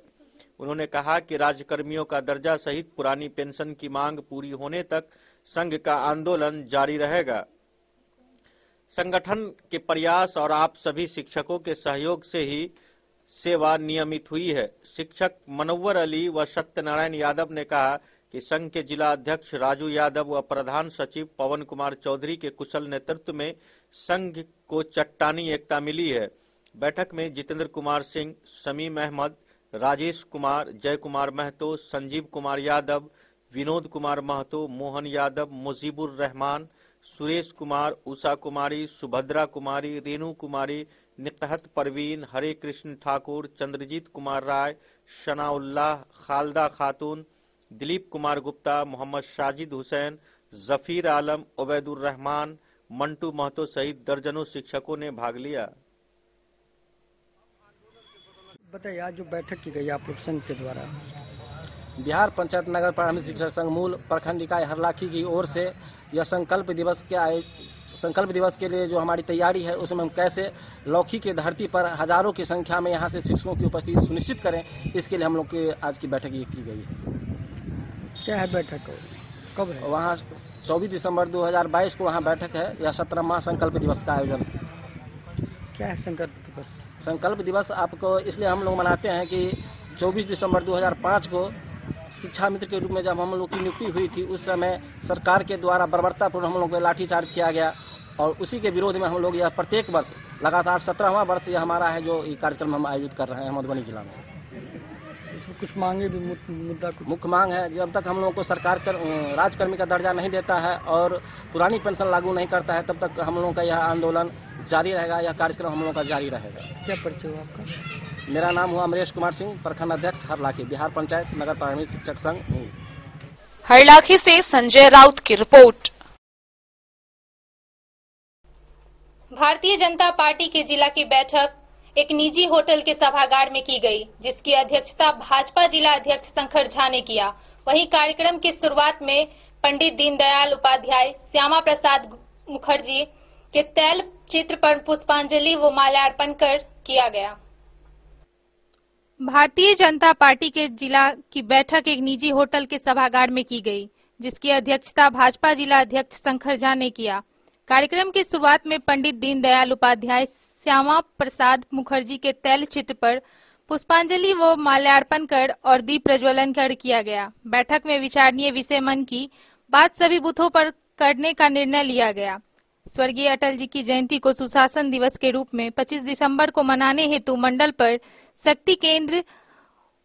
उन्होंने कहा कि राज्यकर्मियों का दर्जा सहित पुरानी पेंशन की मांग पूरी होने तक संघ का आंदोलन जारी रहेगा। संगठन के प्रयास और आप सभी शिक्षकों के सहयोग से ही सेवा नियमित हुई है। शिक्षक मनोवर अली व सत्यनारायण यादव ने कहा कि संघ के जिला अध्यक्ष राजू यादव व प्रधान सचिव पवन कुमार चौधरी के कुशल नेतृत्व में संघ को चट्टानी एकता मिली है। बैठक में जितेंद्र कुमार सिंह, शमीम अहमद, राजेश कुमार, जय कुमार महतो, संजीव कुमार यादव, विनोद कुमार महतो, मोहन यादव, मुजीबुर रहमान, सुरेश कुमार, उषा कुमारी, सुभद्रा कुमारी, रेणु कुमारी, निकहत परवीन, हरे कृष्ण ठाकुर, चंद्रजीत कुमार राय, शनाउल्लाह, खालदा खातून, दिलीप कुमार गुप्ता, मोहम्मद साजिद हुसैन, जफीर आलम, उबैदुर रहमान, मंटू महतो सहित दर्जनों शिक्षकों ने भाग लिया। बताइए, आज जो बैठक की गई आप लोग संघ के द्वारा, बिहार पंचायत नगर प्राथमिक शिक्षक संघ मूल प्रखंड इकाई हरलाखी की ओर से यह संकल्प दिवस के लिए जो हमारी तैयारी है उसमें हम कैसे लौकी की धरती पर हजारों की संख्या में यहाँ से शिक्षकों की उपस्थिति सुनिश्चित करें, इसके लिए हम लोग की आज की बैठक ये की गई है। क्या है बैठक, कब है? वहाँ 24 दिसंबर 2022 को वहाँ बैठक है। यह 17वां संकल्प दिवस का आयोजन। क्या है संकल्प दिवस? संकल्प दिवस आपको इसलिए हम लोग मनाते हैं कि 24 दिसंबर 2005 को शिक्षा मित्र के रूप में जब हम लोग की नियुक्ति हुई थी, उस समय सरकार के द्वारा बर्बरतापूर्ण हम लोग को लाठीचार्ज किया गया और उसी के विरोध में हम लोग यह प्रत्येक वर्ष लगातार 17वां वर्ष यह हमारा है जो ये कार्यक्रम हम आयोजित कर रहे हैं मधुबनी जिला में। इसमें कुछ मांगे भी मुद्दा मुख्य मांग है, जब तक हम लोगों को सरकार राजकर्मी का दर्जा नहीं देता है और पुरानी पेंशन लागू नहीं करता है, तब तक हम लोगों का यह आंदोलन जारी रहेगा। यह कार्यक्रम हम लोगों का जारी रहेगा। क्या परिचय हुआ आपका? मेरा नाम हुआ अमरेश कुमार सिंह, प्रखंड अध्यक्ष हरलाखी, बिहार पंचायत नगर प्राथमिक शिक्षक संघ। हरलाखी से संजय राउत की रिपोर्ट। भारतीय जनता पार्टी के जिला की बैठक एक निजी होटल के सभागार में की गई, जिसकी अध्यक्षता भाजपा जिला अध्यक्ष शंकर झा ने किया। वहीं कार्यक्रम की शुरुआत में पंडित दीनदयाल उपाध्याय, श्यामा प्रसाद मुखर्जी के तैल चित्र पर पुष्पांजलि व माल्यार्पण कर किया गया। भारतीय जनता पार्टी के जिला की बैठक एक निजी होटल के सभागार में की गई, जिसकी अध्यक्षता भाजपा जिला अध्यक्ष शंकर झा ने किया। कार्यक्रम की शुरुआत में पंडित दीनदयाल उपाध्याय, श्यामा प्रसाद मुखर्जी के तैल चित्र पर पुष्पांजलि व माल्यार्पण कर और दीप प्रज्वलन कर किया गया। बैठक में विचारणीय विषय मन की बात सभी बूथों पर करने का निर्णय लिया गया। स्वर्गीय अटल जी की जयंती को सुशासन दिवस के रूप में 25 दिसंबर को मनाने हेतु मंडल पर शक्ति केंद्र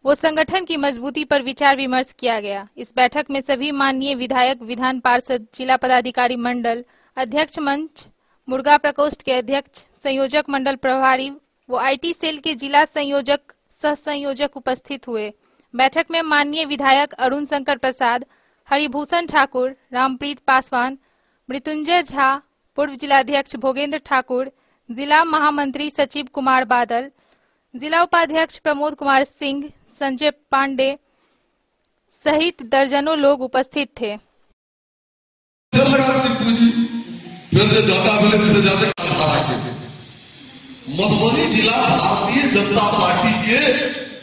व संगठन की मजबूती पर विचार विमर्श किया गया। इस बैठक में सभी माननीय विधायक, विधान पार्षद, जिला पदाधिकारी मंडल अध्यक्ष मंच, मुर्गा प्रकोष्ठ के अध्यक्ष, संयोजक मंडल प्रभारी व आईटी सेल के जिला संयोजक, सह संयोजक उपस्थित हुए। बैठक में माननीय विधायक अरुण शंकर प्रसाद, हरिभूषण ठाकुर, रामप्रीत पासवान, मृत्युंजय झा, पूर्व जिलाध्यक्ष भोगेंद्र ठाकुर, जिला महामंत्री सचिव कुमार बादल, जिला उपाध्यक्ष प्रमोद कुमार सिंह, संजय पांडे सहित दर्जनों लोग उपस्थित थे। मधुबनी जिला भारतीय जनता पार्टी के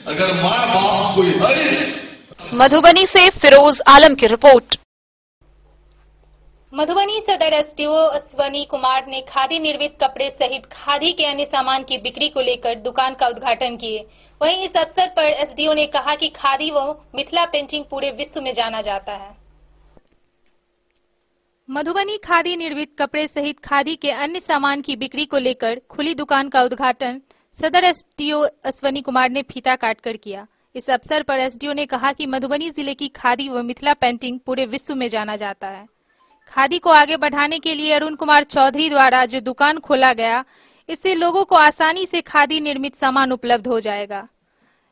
अगर माँ बाप कोई है। मधुबनी से फिरोज आलम की रिपोर्ट। मधुबनी सदर एसडीओ अश्वनी कुमार ने खादी निर्मित कपड़े सहित खादी के अन्य सामान की बिक्री को लेकर दुकान का उद्घाटन किए। वहीं इस अवसर पर एसडीओ ने कहा कि खादी व मिथिला पेंटिंग पूरे विश्व में जाना जाता है। मधुबनी खादी निर्मित कपड़े सहित खादी के अन्य सामान की बिक्री को लेकर खुली दुकान का उद्घाटन सदर एसडीओ अश्वनी कुमार ने फीता काटकर किया। इस अवसर पर एसडीओ ने कहा कि मधुबनी जिले की खादी व मिथिला पेंटिंग पूरे विश्व में जाना जाता है। खादी को आगे बढ़ाने के लिए अरुण कुमार चौधरी द्वारा जो दुकान खोला गया, इससे लोगों को आसानी से खादी निर्मित सामान उपलब्ध हो जाएगा।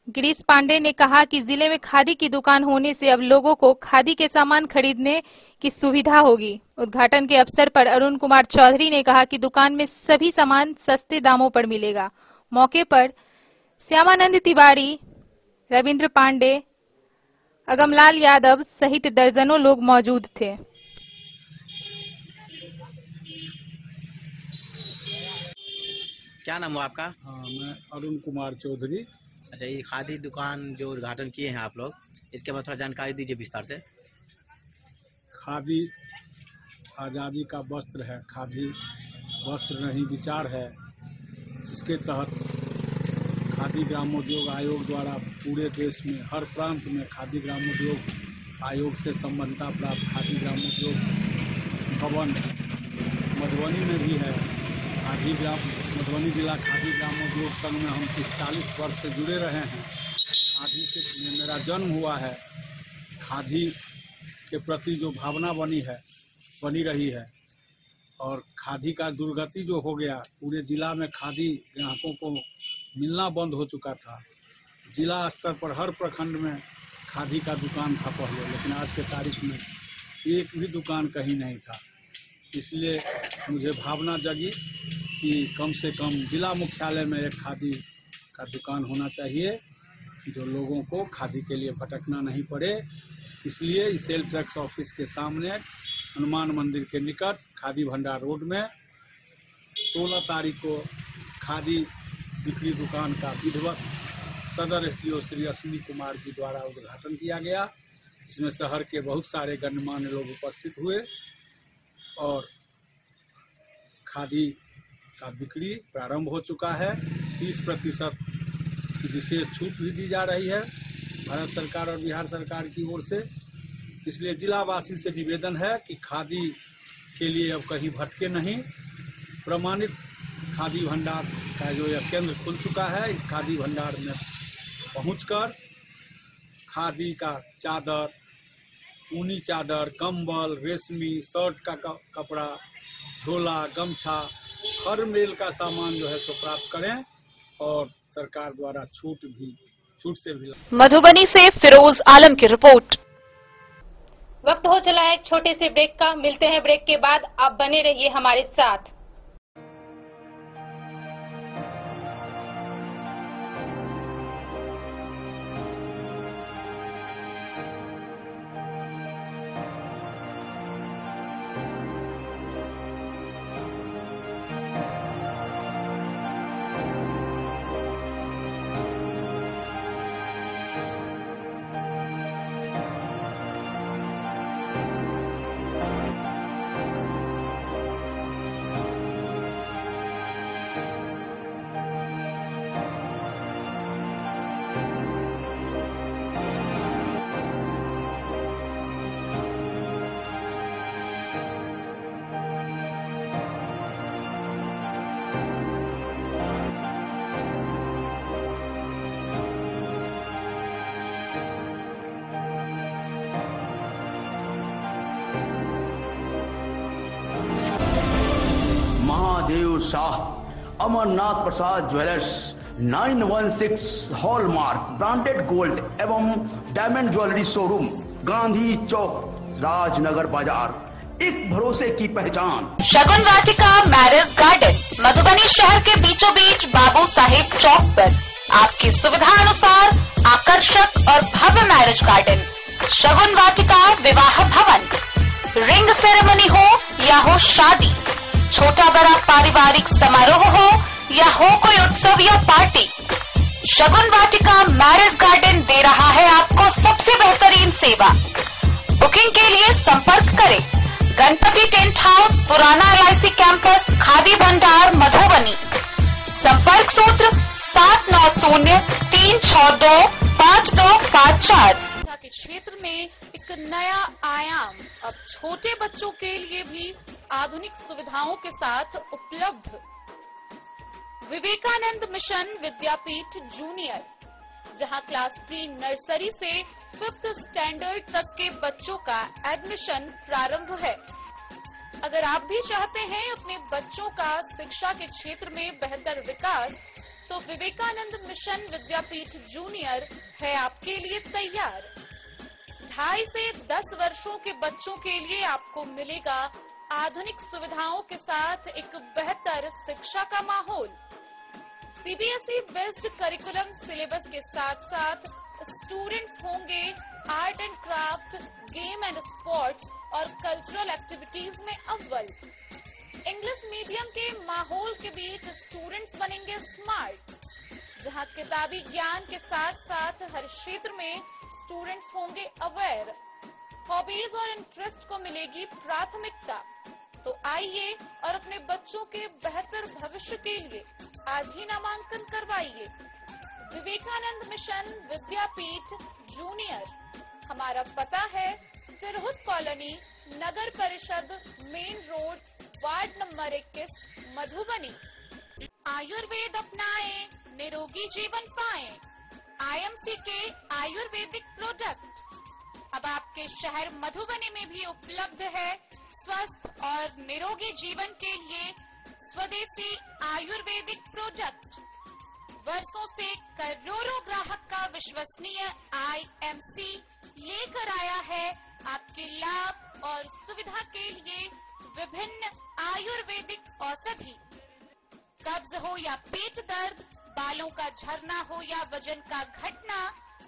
गिरीश पांडे ने कहा कि जिले में खादी की दुकान होने से अब लोगों को खादी के सामान खरीदने की सुविधा होगी। उद्घाटन के अवसर पर अरुण कुमार चौधरी ने कहा कि दुकान में सभी सामान सस्ते दामों पर मिलेगा। मौके पर श्यामानंद तिवारी, रविंद्र पांडे, अगमलाल यादव सहित दर्जनों लोग मौजूद थे। क्या नाम हुआ आपका? मैं अरुण कुमार चौधरी। अच्छा, ये खादी दुकान जो उद्घाटन किए हैं आप लोग, इसके बाद थोड़ा जानकारी दीजिए विस्तार से। खादी आज़ादी का वस्त्र है, खादी वस्त्र नहीं विचार है, जिसके तहत खादी ग्रामोद्योग आयोग द्वारा पूरे देश में हर प्रांत में खादी ग्रामोद्योग आयोग से संबद्धता प्राप्त खादी ग्रामोद्योग भवन मधुबनी में भी है। मधुबनी जिला खादी ग्रामोद्योग संघ में हम 40 वर्ष से जुड़े रहे हैं। खादी से मेरा जन्म हुआ है। खादी के प्रति जो भावना बनी रही है और खादी का दुर्गति जो हो गया, पूरे जिला में खादी ग्राहकों को मिलना बंद हो चुका था। जिला स्तर पर हर प्रखंड में खादी का दुकान था पहले, लेकिन आज के तारीख में एक भी दुकान कहीं नहीं था। इसलिए मुझे भावना जगी कि कम से कम जिला मुख्यालय में एक खादी का दुकान होना चाहिए, जो लोगों को खादी के लिए भटकना नहीं पड़े। इसलिए इस सेल टैक्स ऑफिस के सामने हनुमान मंदिर के निकट खादी भंडार रोड में 16 तारीख को खादी बिक्री दुकान का विधिवत सदर एसडीओ श्री अश्विनी कुमार जी द्वारा उद्घाटन किया गया, जिसमें शहर के बहुत सारे गणमान्य लोग उपस्थित हुए और खादी का बिक्री प्रारंभ हो चुका है। 30% की विशेष छूट भी दी जा रही है भारत सरकार और बिहार सरकार की ओर से। इसलिए जिलावासी से निवेदन है कि खादी के लिए अब कहीं भटके नहीं। प्रमाणित खादी भंडार का जो यह केंद्र खुल चुका है, इस खादी भंडार में पहुंचकर खादी का चादर, ऊनी चादर, कंबल, रेशमी, शर्ट का कपड़ा, झोला, गमछा, हर मेल का सामान जो है सो प्राप्त करें और सरकार द्वारा छूट से भी। मधुबनी से फिरोज आलम की रिपोर्ट। वक्त हो चला है एक छोटे से ब्रेक का। मिलते हैं ब्रेक के बाद। आप बने रहिए हमारे साथ। शाह, अमरनाथ प्रसाद ज्वेलर्स, 916 हॉलमार्क ब्रांडेड गोल्ड एवं डायमंड ज्वेलरी शोरूम, गांधी चौक, राजनगर बाजार, एक भरोसे की पहचान। शगुन वाटिका मैरिज गार्डन, मधुबनी शहर के बीचों बीच बाबू साहेब चौक पर आपकी सुविधा अनुसार आकर्षक और भव्य मैरिज गार्डन। शगुन वाटिका विवाह भवन, रिंग सेरेमनी हो या हो शादी, छोटा बड़ा पारिवारिक समारोह हो या हो कोई उत्सव या पार्टी, शगुन वाटिका मैरिज गार्डन दे रहा है आपको सबसे बेहतरीन सेवा। बुकिंग के लिए संपर्क करें गणपति टेंट हाउस, पुराना LIC कैंपस, खादी भंडार, मधुबनी। संपर्क सूत्र 7903625254। के क्षेत्र में एक नया आयाम अब छोटे बच्चों के लिए भी आधुनिक सुविधाओं के साथ उपलब्ध। विवेकानंद मिशन विद्यापीठ जूनियर, जहां क्लास प्री नर्सरी से 5th स्टैंडर्ड तक के बच्चों का एडमिशन प्रारंभ है। अगर आप भी चाहते हैं अपने बच्चों का शिक्षा के क्षेत्र में बेहतर विकास, तो विवेकानंद मिशन विद्यापीठ जूनियर है आपके लिए तैयार। 2.5 से 10 वर्षों के बच्चों के लिए आपको मिलेगा आधुनिक सुविधाओं के साथ एक बेहतर शिक्षा का माहौल। सीबीएसई बेस्ड करिकुलम सिलेबस के साथ साथ स्टूडेंट्स होंगे art and craft, game and sports और कल्चरल एक्टिविटीज में अव्वल। इंग्लिश मीडियम के माहौल के बीच स्टूडेंट्स बनेंगे स्मार्ट, जहां किताबी ज्ञान के साथ साथ हर क्षेत्र में स्टूडेंट्स होंगे अवेयर। हॉबीज और इंटरेस्ट को मिलेगी प्राथमिकता। तो आइए और अपने बच्चों के बेहतर भविष्य के लिए आज ही नामांकन करवाइए। विवेकानंद मिशन विद्यापीठ जूनियर। हमारा पता है तिरहुत कॉलोनी, नगर परिषद, main road, ward number 21, Madhubani. Ayurveda अपनाएं, निरोगी जीवन पाएं। आईएमसी के आयुर्वेदिक प्रोडक्ट अब आपके शहर मधुबनी में भी उपलब्ध है। स्वस्थ और निरोगी जीवन के लिए स्वदेशी आयुर्वेदिक प्रोडक्ट वर्षों से करोड़ों ग्राहक का विश्वसनीय आईएमसी लेकर आया है आपके लाभ और सुविधा के लिए विभिन्न आयुर्वेदिक औषधि। कब्ज हो या पेट दर्द, बालों का झरना हो या वजन का घटना,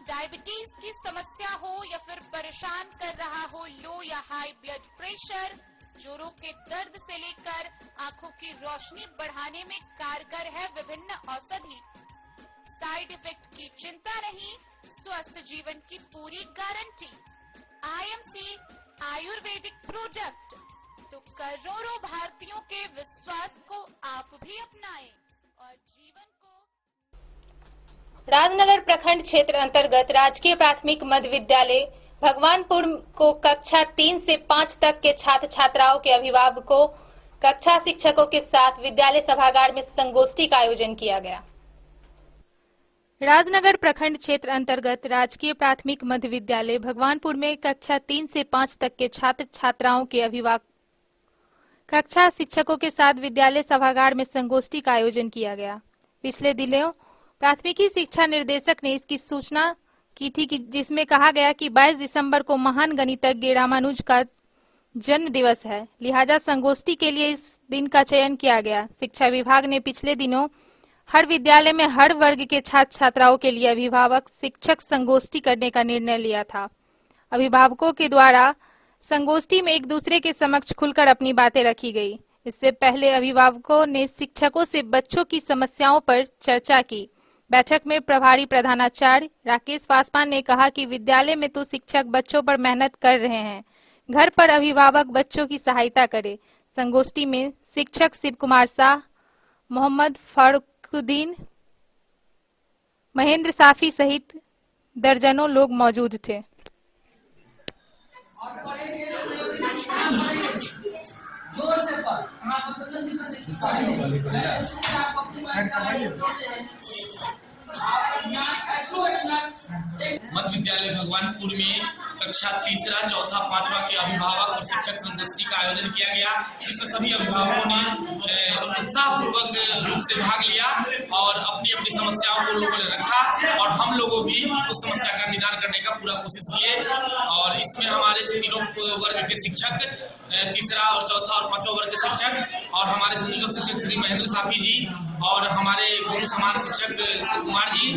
डायबिटीज की समस्या हो या फिर परेशान कर रहा हो लो या हाई ब्लड प्रेशर, जोड़ों के दर्द से लेकर आंखों की रोशनी बढ़ाने में कारगर है विभिन्न औषधि। साइड इफेक्ट की चिंता नहीं, स्वस्थ जीवन की पूरी गारंटी। IMC Ayurvedic product. तो करोड़ों भारतीयों के विश्वास को आप भी अपनाएं और जीवन को। राजनगर प्रखंड क्षेत्र अंतर्गत राजकीय प्राथमिक मध्य विद्यालय भगवानपुर को कक्षा 3 से 5 तक के छात्र छात्राओं के अभिभावकों, कक्षा शिक्षकों के साथ विद्यालय सभागार में संगोष्ठी का आयोजन किया गया। राजनगर प्रखंड क्षेत्र अंतर्गत राजकीय प्राथमिक मध्य विद्यालय भगवानपुर में कक्षा 3 से 5 तक के छात्र छात्राओं के अभिभावक, कक्षा शिक्षकों के साथ विद्यालय सभागार में संगोष्ठी का आयोजन किया गया। पिछले दिनों प्राथमिकी शिक्षा निर्देशक ने इसकी सूचना की थी जिसमें कहा गया कि 22 दिसंबर को महान गणितज्ञ रामानुज का जन्म दिवस है, लिहाजा संगोष्ठी के लिए इस दिन का चयन किया गया। शिक्षा विभाग ने पिछले दिनों हर विद्यालय में हर वर्ग के छात्र छात्राओं के लिए अभिभावक शिक्षक संगोष्ठी करने का निर्णय लिया था। अभिभावकों के द्वारा संगोष्ठी में एक दूसरे के समक्ष खुलकर अपनी बातें रखी गई। इससे पहले अभिभावकों ने शिक्षकों से बच्चों की समस्याओं पर चर्चा की। बैठक में प्रभारी प्रधानाचार्य राकेश पासवान ने कहा कि विद्यालय में तो शिक्षक बच्चों पर मेहनत कर रहे हैं, घर पर अभिभावक बच्चों की सहायता करें। संगोष्ठी में शिक्षक शिव कुमार शाह, मोहम्मद फारूकुद्दीन, महेंद्र साफी सहित दर्जनों लोग मौजूद थे। मध्य विद्यालय भगवानपुर में कक्षा 3, 4, 5 के अभिभावक और शिक्षक संगोष्ठी का आयोजन किया गया, जिसमें सभी अभिभावकों ने उत्साहपूर्वक रूप से भाग लिया और अपनी अपनी समस्याओं को लोगों ने रखा और हम लोगों भी उस समस्या का निदान करने का पूरा कोशिश किए। और इसमें हमारे तीनों वर्ग के शिक्षक, 3रा और 4था और 5वां वर्ग के शिक्षक और हमारे संयोजक शिक्षक श्री महेंद्र साफी जी और हमारे गुरु समान शिक्षक कुमार जी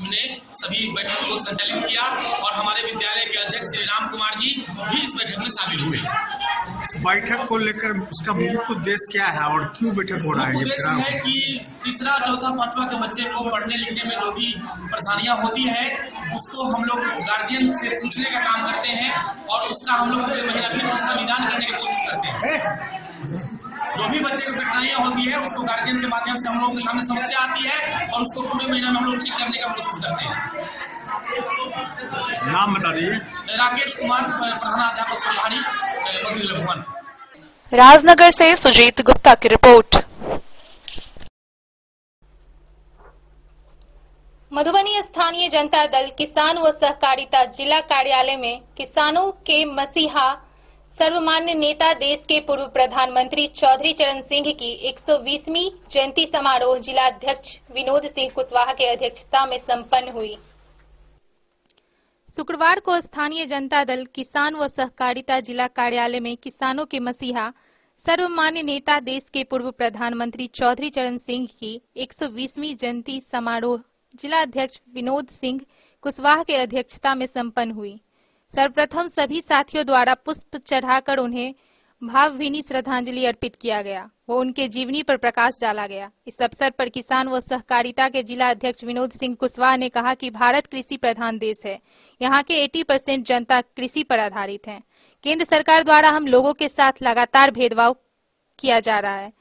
ने सभी बैठक को संचालित किया और हमारे विद्यालय के अध्यक्ष श्री राम कुमार जी भी इस बैठक में शामिल हुए। इस बैठक को लेकर उसका मुख्य उद्देश्य क्या है और क्यों बैठक हो रहा है? उद्देश्य है कि 3रा, 4था, 5वां के बच्चे को पढ़ने लिखने में जो भी परेशानियां होती है उसको हम लोग गार्जियन से पूछने का काम करते हैं और उसका हम लोग पूरे महीना में उसका निदान करने की कोशिश करते हैं। जो भी बच्चे को कठिनाइयां होती है उसको गार्जियन के माध्यम से हम लोगों के सामने समस्या आती है और उसको पूरे महीना में हम लोग ठीक करने का कोशिश करते हैं। नाम बता दीजिए। राकेश कुमार, प्रधानाध्यापक प्रभारी मध्य भवन। राजनगर से सुजीत गुप्ता की रिपोर्ट। मधुबनी स्थानीय जनता दल किसान व सहकारिता जिला कार्यालय में किसानों के मसीहा सर्वमान्य नेता देश के पूर्व प्रधानमंत्री चौधरी चरण सिंह की 120वीं जयंती समारोह जिला अध्यक्ष विनोद सिंह कुशवाहा के अध्यक्षता में संपन्न हुई। शुक्रवार को स्थानीय जनता दल किसान व सहकारिता जिला कार्यालय में किसानों के मसीहा सर्वमान्य नेता देश के पूर्व प्रधानमंत्री चौधरी चरण सिंह की 120वीं जयंती समारोह जिला अध्यक्ष विनोद सिंह कुशवाहा के अध्यक्षता में संपन्न हुई। सर्वप्रथम सभी साथियों द्वारा पुष्प चढ़ाकर उन्हें भावभीनी श्रद्धांजलि अर्पित किया गया वो उनके जीवनी पर प्रकाश डाला गया। इस अवसर पर किसान व सहकारिता के जिला अध्यक्ष विनोद सिंह कुशवाहा ने कहा कि भारत कृषि प्रधान देश है। यहाँ के 80% जनता कृषि पर आधारित है। केंद्र सरकार द्वारा हम लोगों के साथ लगातार भेदभाव किया जा रहा है।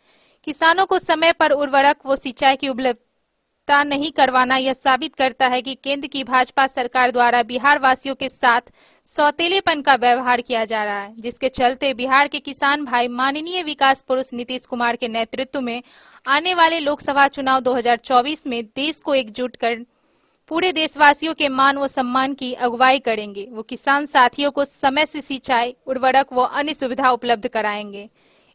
किसानों को समय पर उर्वरक व सिंचाई की उपलब्धता नहीं करवाना यह साबित करता है कि केंद्र की भाजपा सरकार द्वारा बिहार वासियों के साथ सौतेलेपन का व्यवहार किया जा रहा है, जिसके चलते बिहार के किसान भाई माननीय विकास पुरुष नीतीश कुमार के नेतृत्व में आने वाले लोकसभा चुनाव 2024 में देश को एकजुट कर पूरे देशवासियों के मान व सम्मान की अगुवाई करेंगे। वो किसान साथियों को समय से सिंचाई, उर्वरक व अन्य सुविधा उपलब्ध कराएंगे।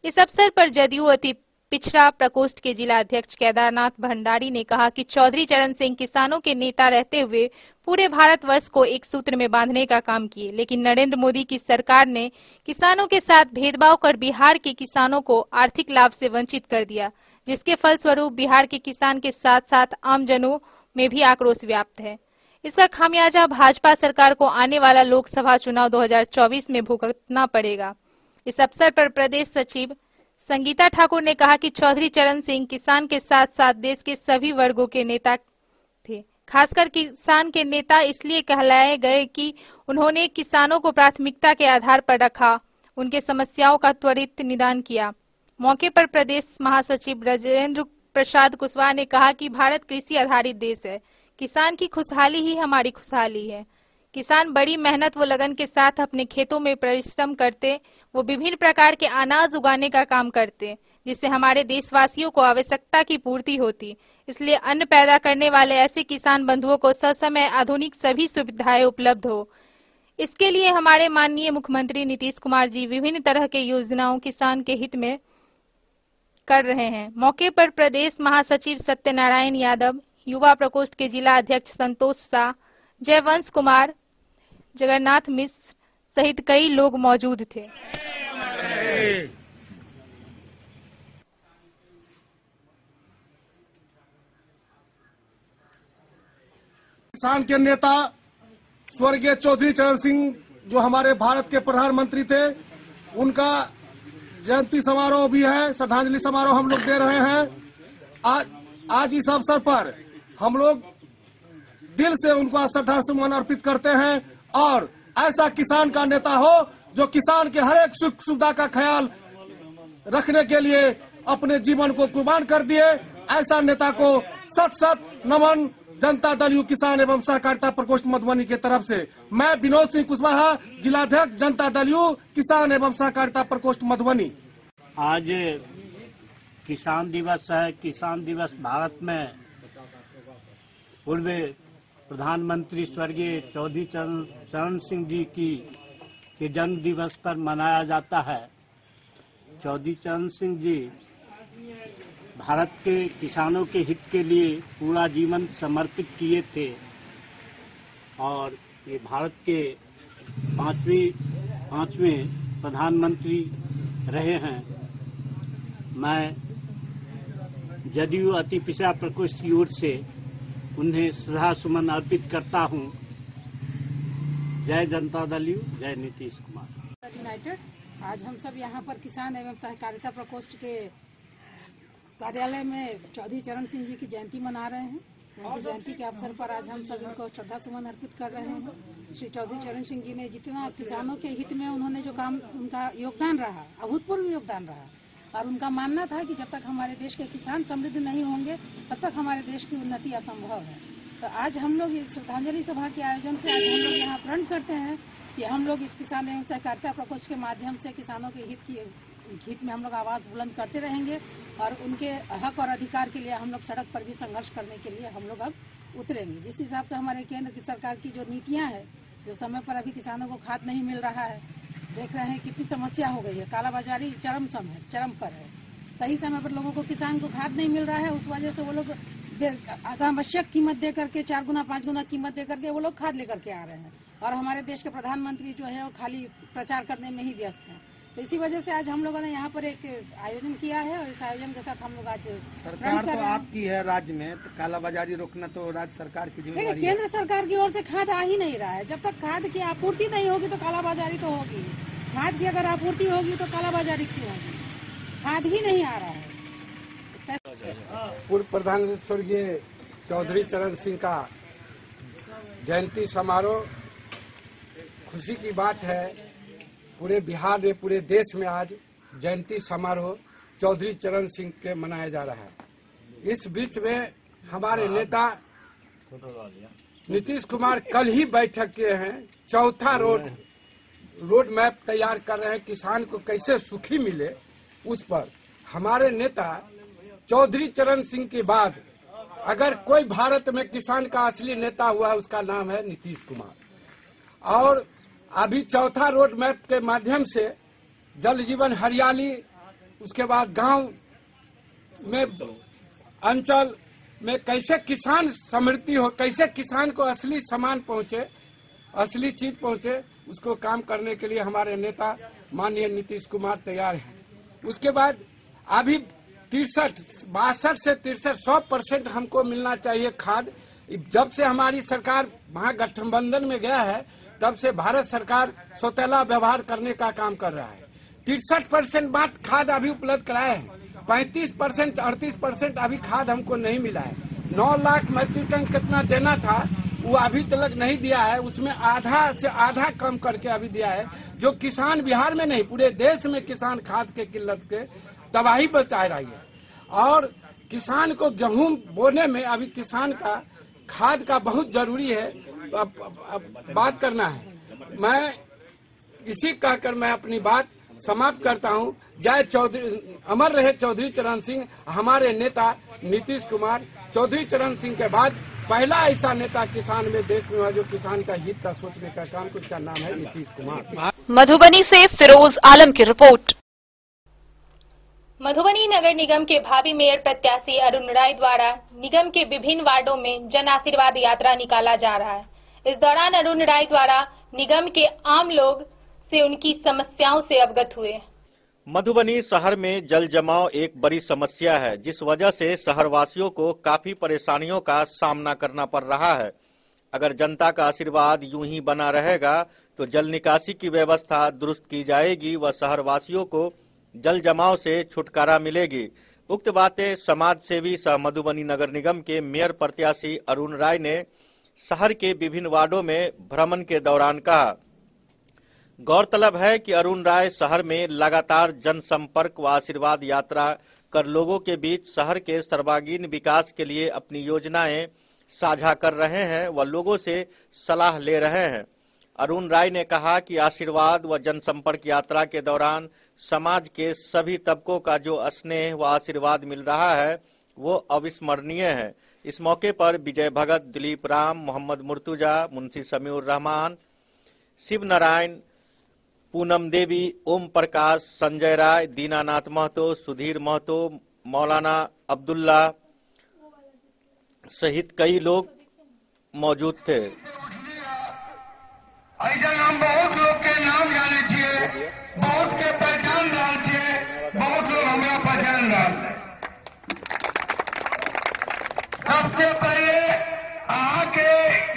इस अवसर पर जदयू अति पिछड़ा प्रकोष्ठ के जिला अध्यक्ष केदारनाथ भंडारी ने कहा कि चौधरी चरण सिंह किसानों के नेता रहते हुए पूरे भारतवर्ष को एक सूत्र में बांधने का काम किए, लेकिन नरेंद्र मोदी की सरकार ने किसानों के साथ भेदभाव कर बिहार के किसानों को आर्थिक लाभ से वंचित कर दिया, जिसके फलस्वरूप बिहार के किसान के साथ साथ आमजनों में भी आक्रोश व्याप्त है। इसका खामियाजा भाजपा सरकार को आने वाला लोकसभा चुनाव 2024 में भुगतना पड़ेगा। इस अवसर पर प्रदेश सचिव संगीता ठाकुर ने कहा कि चौधरी चरण सिंह किसान के साथ साथ देश के सभी वर्गों के नेता थे। खासकर किसान के नेता इसलिए कहलाए गए कि उन्होंने किसानों को प्राथमिकता के आधार पर रखा, उनके समस्याओं का त्वरित निदान किया। मौके पर प्रदेश महासचिव राजेंद्र प्रसाद कुशवाहा ने कहा कि भारत कृषि आधारित देश है। किसान की खुशहाली ही हमारी खुशहाली है। किसान बड़ी मेहनत व लगन के साथ अपने खेतों में परिश्रम करते, वो विभिन्न प्रकार के अनाज उगाने का काम करते, जिससे हमारे देशवासियों को आवश्यकता की पूर्ति होती। इसलिए अन्न पैदा करने वाले ऐसे किसान बंधुओं को ससमय आधुनिक सभी सुविधाएं उपलब्ध हो। इसके लिए हमारे माननीय मुख्यमंत्री नीतीश कुमार जी विभिन्न तरह के योजनाओं किसान के हित में कर रहे हैं। मौके पर प्रदेश महासचिव सत्यनारायण यादव, युवा प्रकोष्ठ के जिला अध्यक्ष संतोष शाह, जयवंश कुमार, जगन्नाथ मिश्र सहित कई लोग मौजूद थे। किसान के नेता स्वर्गीय चौधरी चरण सिंह जो हमारे भारत के प्रधानमंत्री थे, उनका जयंती समारोह भी है, श्रद्धांजलि समारोह हम लोग दे रहे हैं। आज इस अवसर पर हम लोग दिल से उनको श्रद्धा सुमन अर्पित करते हैं और ऐसा किसान का नेता हो जो किसान के हर एक सुख सुविधा का ख्याल रखने के लिए अपने जीवन को कुर्बान कर दिए। ऐसा नेता को सत सत नमन जनता दल यू किसान एवं सहकारिता प्रकोष्ठ मधुबनी की तरफ से। मैं विनोद सिंह कुशवाहा, जिलाध्यक्ष जनता दल यू किसान एवं सहकारिता प्रकोष्ठ मधुबनी। आज किसान दिवस है। किसान दिवस भारत में पूर्व प्रधानमंत्री स्वर्गीय चौधरी चरण सिंह जी के जन्म दिवस पर मनाया जाता है। चौधरी चरण सिंह जी भारत के किसानों के हित के लिए पूरा जीवन समर्पित किए थे और ये भारत के पांचवें प्रधानमंत्री रहे हैं। मैं जदयू अति पिछड़ा प्रकोष्ठ की ओर से उन्हें श्रद्धा सुमन अर्पित करता हूं। जय जनता दल यू, जय नीतीश कुमार। यूनाइटेड आज हम सब यहाँ पर किसान एवं सहकारिता प्रकोष्ठ के कार्यालय में चौधरी चरण सिंह जी की जयंती मना रहे हैं। उनकी जयंती के अवसर पर आज हम सब उनको श्रद्धा सुमन अर्पित कर रहे हैं। श्री चौधरी चरण सिंह जी ने जितना किसानों के हित में उन्होंने जो काम, उनका योगदान रहा, अभूतपूर्व योगदान रहा और उनका मानना था कि जब तक हमारे देश के किसान समृद्ध नहीं होंगे तब तक हमारे देश की उन्नति असंभव है। तो आज हम लोग इस श्रद्धांजलि सभा के आयोजन से आज हम लोग यहाँ प्रण करते हैं कि हम लोग इस किसान एवं सहकारिता प्रकोष्ठ के माध्यम से किसानों के हित में हम लोग आवाज बुलंद करते रहेंगे और उनके हक और अधिकार के लिए हम लोग सड़क पर भी संघर्ष करने के लिए हम लोग अब उतरेंगे। जिस हिसाब से हमारे केंद्र की सरकार की जो नीतियां हैं, जो समय पर अभी किसानों को खाद नहीं मिल रहा है, देख रहे हैं कितनी समस्या हो गई है, कालाबाजारी चरम पर है। सही समय पर लोगों को, किसान को खाद नहीं मिल रहा है, उस वजह से वो लोग आवश्यक कीमत दे करके 4 गुना 5 गुना कीमत दे करके वो लोग खाद लेकर के आ रहे हैं। और हमारे देश के प्रधानमंत्री जो है वो खाली प्रचार करने में ही व्यस्त हैं। तो इसी वजह से आज हम लोगों ने यहाँ पर एक आयोजन किया है और इस आयोजन के साथ हम लोग आज सरकार तो आपकी है राज्य में, तो कालाबाजारी रोकना तो राज्य सरकार की जिम्मेदारी है। केंद्र सरकार की ओर से खाद आ ही नहीं रहा है। जब तक खाद की आपूर्ति नहीं होगी तो कालाबाजारी तो होगी। खाद की अगर आपूर्ति होगी तो कालाबाजारी क्यों होगी? खाद ही नहीं आ रहा है। पूर्व प्रधानमंत्री स्वर्गीय चौधरी चरण सिंह का जयंती समारोह खुशी की बात है। पूरे बिहार में, पूरे देश में आज जयंती समारोह चौधरी चरण सिंह के मनाया जा रहा है। इस बीच में हमारे नेता नीतीश कुमार कल ही बैठक किए हैं। चौथा रोड मैप तैयार कर रहे हैं, किसान को कैसे सुखी मिले उस पर। हमारे नेता चौधरी चरण सिंह के बाद अगर कोई भारत में किसान का असली नेता हुआ है, उसका नाम है नीतीश कुमार। और अभी चौथा रोड मैप के माध्यम से जल जीवन हरियाली, उसके बाद गांव में, अंचल में कैसे किसान समृद्धि हो, कैसे किसान को असली सामान पहुंचे, असली चीज पहुंचे, उसको काम करने के लिए हमारे नेता माननीय नीतीश कुमार तैयार हैं। उसके बाद अभी 62 से 100% हमको मिलना चाहिए खाद। जब से हमारी सरकार महागठबंधन में गया है, तब से भारत सरकार सौतेला व्यवहार करने का काम कर रहा है। 63% बात खाद अभी उपलब्ध कराए हैं, 35% 38% अभी खाद हमको नहीं मिला है। 9 लाख मीट्रिक टन कितना देना था वो अभी तक नहीं दिया है। उसमें आधा से आधा कम करके अभी दिया है, जो किसान बिहार में नहीं पूरे देश में किसान खाद के किल्लत के तबाही बचा रही है। और किसान को गेहूं बोने में अभी किसान का खाद का बहुत जरूरी है। अब बात करना है। मैं इसी कहकर मैं अपनी बात समाप्त करता हूं। जय चौधरी, अमर रहे चौधरी चरण सिंह। हमारे नेता नीतीश कुमार चौधरी चरण सिंह के बाद पहला ऐसा नेता किसान में देश में हुआ जो किसान का हित का सोचने का काम, उसका नाम है नीतीश कुमार। मधुबनी से फिरोज आलम की रिपोर्ट। मधुबनी नगर निगम के भावी मेयर प्रत्याशी अरुण राय द्वारा निगम के विभिन्न वार्डों में जन आशीर्वाद यात्रा निकाला जा रहा है। इस दौरान अरुण राय द्वारा निगम के आम लोग से उनकी समस्याओं से अवगत हुए। मधुबनी शहर में जल जमाव एक बड़ी समस्या है, जिस वजह से शहरवासियों को काफी परेशानियों का सामना करना पड़ रहा है। अगर जनता का आशीर्वाद यूं ही बना रहेगा तो जल निकासी की व्यवस्था दुरुस्त की जाएगी व शहरवासियों को जल जमाव से छुटकारा मिलेगी। उक्त बातें समाज सेवी सह मधुबनी नगर निगम के मेयर प्रत्याशी अरुण राय ने शहर के विभिन्न वार्डों में भ्रमण के दौरान कहा। गौरतलब है कि अरुण राय शहर में लगातार जनसंपर्क व आशीर्वाद यात्रा कर लोगों के बीच शहर के सर्वांगीण विकास के लिए अपनी योजनाएं साझा कर रहे हैं व लोगों से सलाह ले रहे हैं। अरुण राय ने कहा कि आशीर्वाद व जनसंपर्क यात्रा के दौरान समाज के सभी तबकों का जो स्नेह व आशीर्वाद मिल रहा है वो अविस्मरणीय है। इस मौके पर विजय भगत, दिलीप राम, मोहम्मद मुर्तुजा, मुंशी समीउर रहमान, शिव नारायण, पूनम देवी, ओम प्रकाश, संजय राय, दीनानाथ महतो, सुधीर महतो, मौलाना अब्दुल्ला सहित कई लोग मौजूद थे। ऐसा हम बहुत लोग के नाम जाने थे, बहुत के पहचान जान थे, बहुत लोग हमारा पहचान जान। सबसे पहले आके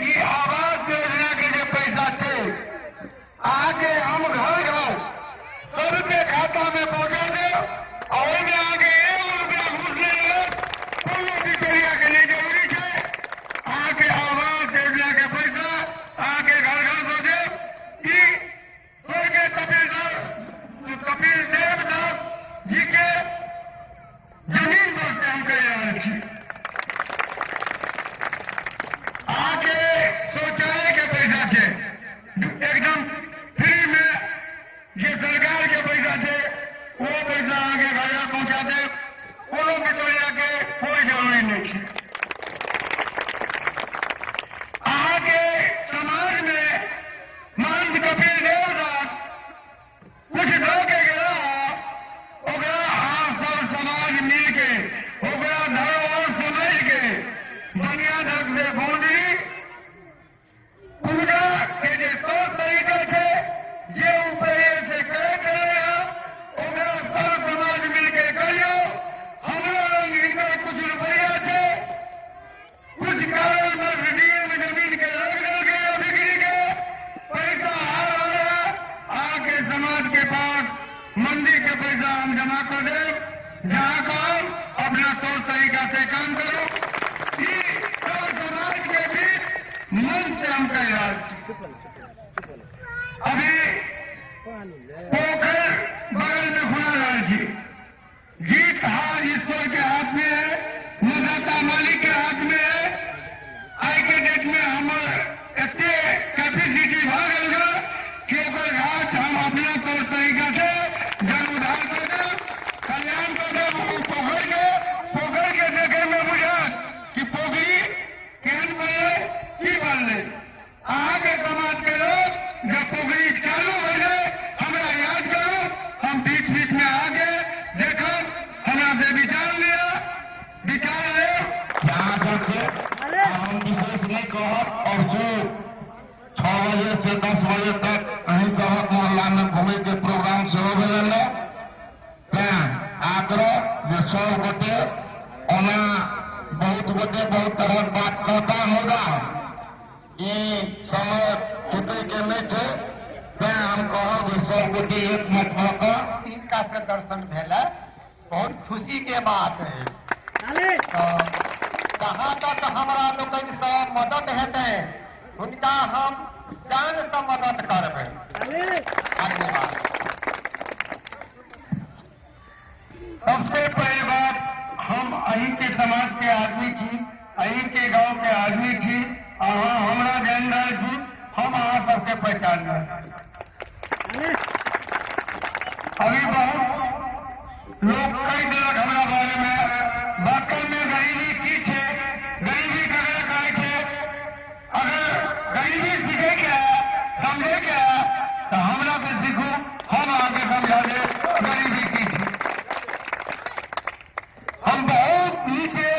ये आवास योजना के जो पैसा थे, आके हम घर जाओ सबके खाता में पहुंचा दे और में आगे 1 रुपया घूस नहीं ले, कोई बिचौलिया के लिए जरूरी है। आके आवास योजना के पैसा आके घर घर दो दे कि स्वर्गीय कपिल देव दास जी के जमीन पर से हम कल्याण की आके शौचालय के पैसा थे एकदम फ्री में, ये सरकार के पैसा थे वो पैसा आगे घर घर पहुंचा दे, कोई बिचौलिया के कोई जरूरी नहीं थी। आगे समाज में महंत कपिल देव दास हम जमा कर दे, जहाँ कहो अपना तौर तरीका से काम करो। ये सब समाज के भी मन से हम कह रहे अभी पोखर बगल में खुला जी, जीत हार ईश्वर के हाथ में है, मुदाता मालिक के हाथ में है। आज के डेट में हमारे इतने कैपेसिटी भाग गए कि ओकर घाट हम अपना तौर तरीका से जल उधार कर दे, कल्याण कर दे। पोखर के देखे में बुझा कि पोखरी केहन बनले की बनले। अहाँ के समाज के लोग जब पोखरी चालू हो जाए हमरा याद करो, हम बीच बीच में आके देखो, हमरा से विचार ले यहाँ तक से हम विशेष नहीं कहो। और जो 6 बजे से 10 बजे तक कहीं शहर मोहल्ला में घूमे के प्रोग्राम से हो गए आग्रह जो 100 गोटे ओना बहुत गोटे बहुत तरह बात कहता होगा, ये समय छुट्टी के नहीं थे। हम कहो 100 गोटे एक मत होकर इनका से दर्शन भेला, बहुत खुशी के बात है। तो जहाँ तक हमारा लोग से मदद हेतै उनका हम जान से मदद करबे। धन्यवाद। सबसे पहली बात, हम अही के समाज के आदमी थी, अही के गांव के आदमी थी, अहाँ हमरा जानदार थी, हम अहाँ सबके पहचान रहे। अभी बहुत लोग कई दिलक हमारा बारे में वाकई में गरीबी की थे, गरीबी कगड़ा काय थे। अगर गरीबी सीखे क्या समझे क्या तो हमरा से सीखो, हम आगे समझा दे गरीबी की थी। हम बहुत नीचे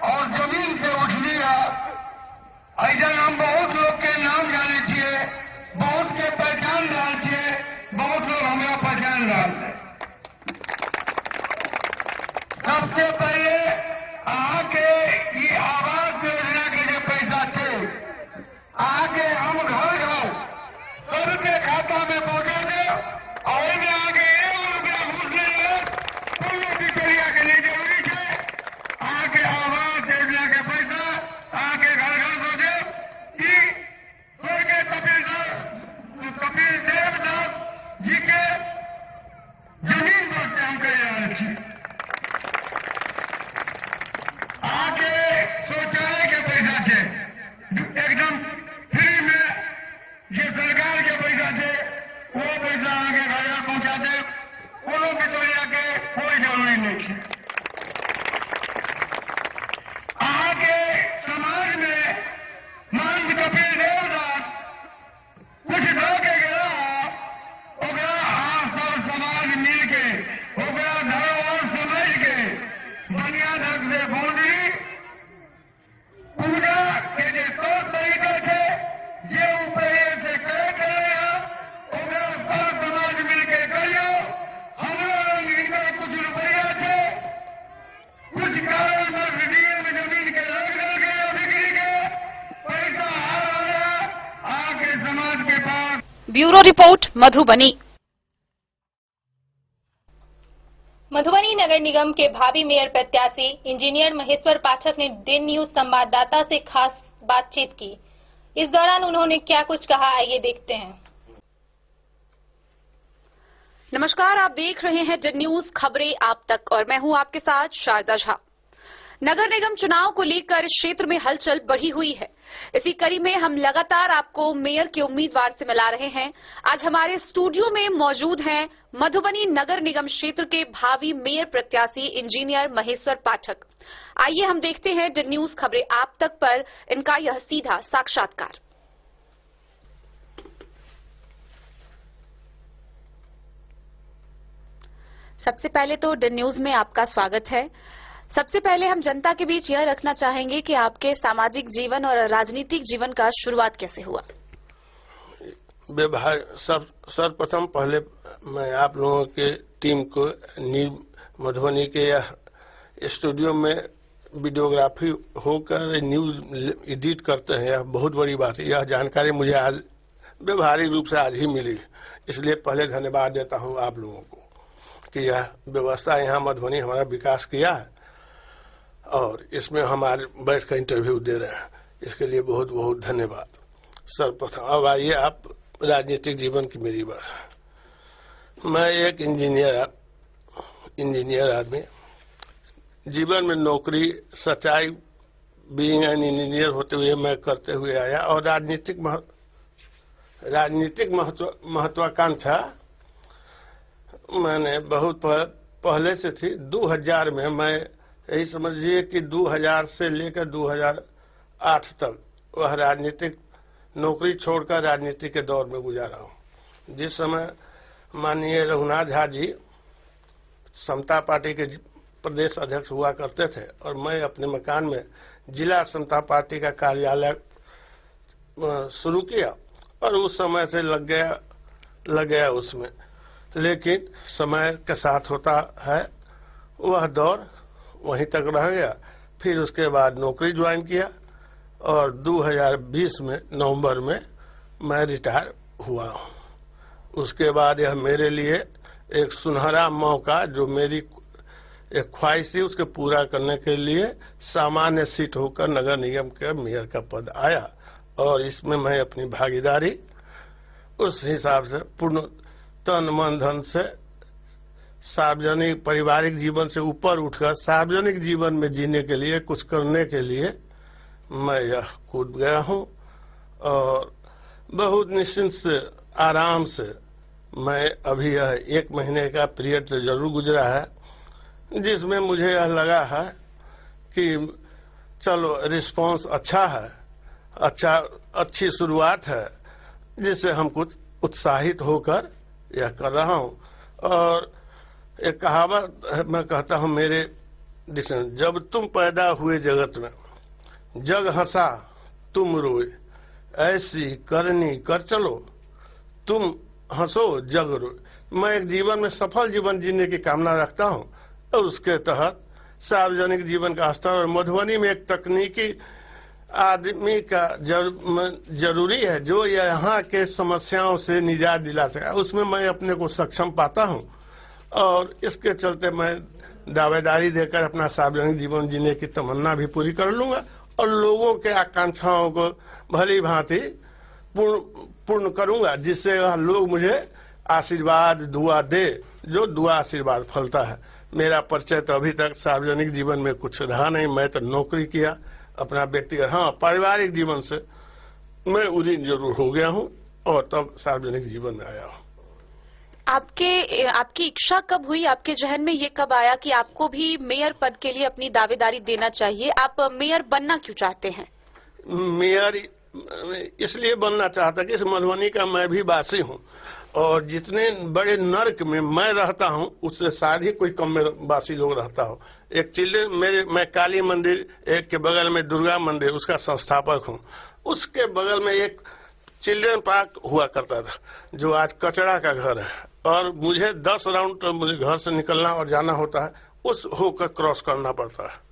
और जमीन से उठ लिया। ऐसा हम बहुत लोग के नाम जाने छिए, बहुत के पहचान जान छिए, बहुत लोग हमरा पहचान रहा। सबसे पहले आके ये आवास योजना के जो पैसा थे आके हम घर जाओ सबके खाता में पहुंचा दे और में आगे 1 रुपया घूस नहीं कुल बिचौलिया के लिए जरूरी है। आके आवास योजना के पैसा आके घर घर दो दे। स्वर्गीय कपिल देव दास जी के जमीन पर से हम कह रहे थे। आगे शौचालय के पैसा थे एकदम फ्री में, जो सरकार के पैसा थे वो पैसा आगे घर पहुंचा दे। कोनो बिचौलिया के कोई जरूरी नहीं थी। आगे समाज में मान कपिल देव दास कुछ दो के गिरा, ओकरा आप सब समाज मिल के ओकरा धरोहर समझ के बढ़िया ढंग से बोली पूजा के जो तौर तरीका थे ये ऊपर से करे ओकरा सब समाज मिल के करियो। हमारा इनका कुछ रुपया थे, कुछ कारण में जमीन के लग गए बिक्री के पैसा आ रहा आके समाज के पास। Bureau report Madhubani. मधुबनी नगर निगम के भावी मेयर प्रत्याशी इंजीनियर महेश्वर पाठक ने दिन न्यूज संवाददाता से खास बातचीत की। इस दौरान उन्होंने क्या कुछ कहा, आइए देखते हैं। नमस्कार, आप देख रहे हैं दिन न्यूज खबरें आप तक और मैं हूं आपके साथ शारदा झा। नगर निगम चुनाव को लेकर क्षेत्र में हलचल बढ़ी हुई है। इसी कड़ी में हम लगातार आपको मेयर के उम्मीदवार से मिला रहे हैं। आज हमारे स्टूडियो में मौजूद हैं मधुबनी नगर निगम क्षेत्र के भावी मेयर प्रत्याशी इंजीनियर महेश्वर पाठक। आइए हम देखते हैं दिन न्यूज खबरें आप तक पर इनका यह सीधा साक्षात्कार। सबसे पहले तो दिन न्यूज में आपका स्वागत है। सबसे पहले हम जनता के बीच यह रखना चाहेंगे कि आपके सामाजिक जीवन और राजनीतिक जीवन का शुरुआत कैसे हुआ। सर्वप्रथम पहले मैं आप लोगों के टीम को मधुबनी के स्टूडियो में वीडियोग्राफी होकर न्यूज एडिट करते हैं, यह बहुत बड़ी बात है। यह जानकारी मुझे आज व्यवहारिक रूप से आज ही मिली, इसलिए पहले धन्यवाद देता हूं आप लोगों को। कि यह व्यवस्था यहाँ मधुबनी हमारा विकास किया है और इसमें हमारे बैठ कर इंटरव्यू दे रहे हैं, इसके लिए बहुत बहुत धन्यवाद। सर्वप्रथम अब आइए आप राजनीतिक जीवन की मेरी बात। मैं एक इंजीनियर आदमी, जीवन में नौकरी सच्चाई बीइंग एन इंजीनियर होते हुए मैं करते हुए आया और राजनीतिक महत्वाकांक्षा मैंने बहुत पहले से थी। 2000 में मैं यही समझिए कि 2000 से लेकर 2008 तक वह राजनीतिक नौकरी छोड़कर राजनीति के दौर में गुजारा हूं। जिस समय माननीय रघुनाथ झा जी समता पार्टी के प्रदेश अध्यक्ष हुआ करते थे और मैं अपने मकान में जिला समता पार्टी का कार्यालय शुरू किया और उस समय से लग गया उसमें, लेकिन समय के साथ होता है वह दौर वहीं तक रह गया। फिर उसके बाद नौकरी ज्वाइन किया और 2020 में नवंबर में मैं रिटायर हुआ हूं। उसके बाद यह मेरे लिए एक सुनहरा मौका, जो मेरी एक ख्वाहिश थी उसके पूरा करने के लिए सामान्य सीट होकर नगर निगम के मेयर का पद आया और इसमें मैं अपनी भागीदारी उस हिसाब से पूर्ण तन मन धन से सार्वजनिक पारिवारिक जीवन से ऊपर उठकर सार्वजनिक जीवन में जीने के लिए, कुछ करने के लिए मैं यह कूद गया हूं और बहुत निश्चिंत से आराम से मैं अभी यह 1 महीने का पीरियड तो जरूर गुजरा है जिसमें मुझे यह लगा है कि चलो रिस्पांस अच्छा है, अच्छी शुरुआत है, जिससे हम कुछ उत्साहित होकर यह कर रहा हूं। और एक कहावत मैं कहता हूं मेरे डिक्शनरी, जब तुम पैदा हुए जगत में जग हंसा तुम रोए, ऐसी करनी कर चलो तुम हंसो जग रोए। मैं एक जीवन में सफल जीवन जीने की कामना रखता हूं और उसके तहत सार्वजनिक जीवन का स्तर और मधुबनी में एक तकनीकी आदमी का जरूरी है जो यहाँ के समस्याओं से निजात दिला सके, उसमें मैं अपने को सक्षम पाता हूं और इसके चलते मैं दावेदारी देकर अपना सार्वजनिक जीवन जीने की तमन्ना भी पूरी कर लूंगा और लोगों के आकांक्षाओं को भली भांति पूर्ण करूंगा, जिससे लोग मुझे आशीर्वाद दुआ दे, जो दुआ आशीर्वाद फलता है। मेरा परिचय तो अभी तक सार्वजनिक जीवन में कुछ रहा नहीं, मैं तो नौकरी किया अपना व्यक्तिगत, हाँ पारिवारिक जीवन से मैं उदिन जरूर हो गया हूं और तब सार्वजनिक जीवन में आया हूं। आपकी इच्छा कब हुई, आपके जहन में ये कब आया कि आपको भी मेयर पद के लिए अपनी दावेदारी देना चाहिए? आप मेयर बनना क्यों चाहते हैं? मेयर इसलिए बनना चाहता कि इस मधुबनी का मैं भी वासी हूं और जितने बड़े नर्क में मैं रहता हूं उससे शायद ही कोई कम में वासी लोग रहता हो। एक मैं काली मंदिर, एक के बगल में दुर्गा मंदिर, उसका संस्थापक हूं। उसके बगल में एक चिल्ड्रन पार्क हुआ करता था जो आज कचरा का घर है और मुझे 10 राउंड तो मुझे घर से निकलना और जाना होता है, उस होकर क्रॉस करना पड़ता है।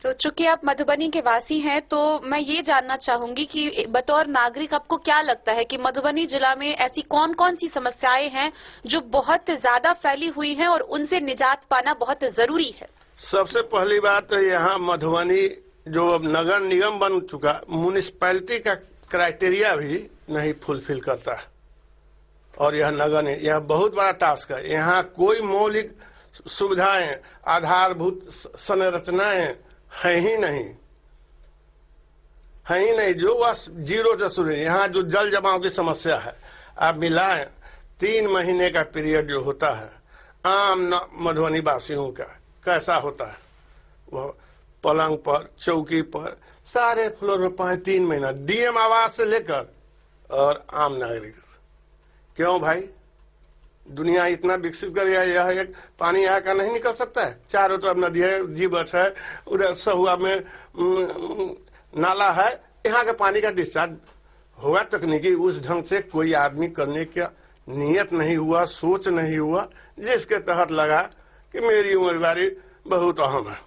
तो चूंकि आप मधुबनी के वासी हैं तो मैं ये जानना चाहूंगी कि बतौर नागरिक आपको क्या लगता है कि मधुबनी जिला में ऐसी कौन कौन सी समस्याएं हैं जो बहुत ज्यादा फैली हुई हैं और उनसे निजात पाना बहुत जरूरी है? सबसे पहली बात तो यहाँ मधुबनी जो अब नगर निगम बन चुका, म्युनिसिपैलिटी का क्राइटेरिया भी नहीं फुलफिल करता है और यह नगर नहीं, यह बहुत बड़ा टास्क है। यहाँ कोई मौलिक सुविधाएं, आधारभूत संरचनाएं है ही नहीं, जो वह जीरो से शुरू है। यहाँ जो जल जमाव की समस्या है, आप मिलाएं 3 महीने का पीरियड जो होता है आम मधुबनी वासियों का कैसा होता है, वह पलंग पर चौकी पर सारे फ्लोर में 3 महीना डीएम आवास से लेकर और आम नागरिक। क्यों भाई, दुनिया इतना विकसित कर गया, यह एक पानी यहाँ का नहीं निकल सकता है? चारों तरफ नदी है, जीवट है, उधर सहुआ में नाला है, यहाँ का पानी का डिस्चार्ज होगा तकनीकी उस ढंग से कोई आदमी करने का नियत नहीं हुआ, सोच नहीं हुआ, जिसके तहत लगा कि मेरी उम्मीदवारी बहुत अहम है।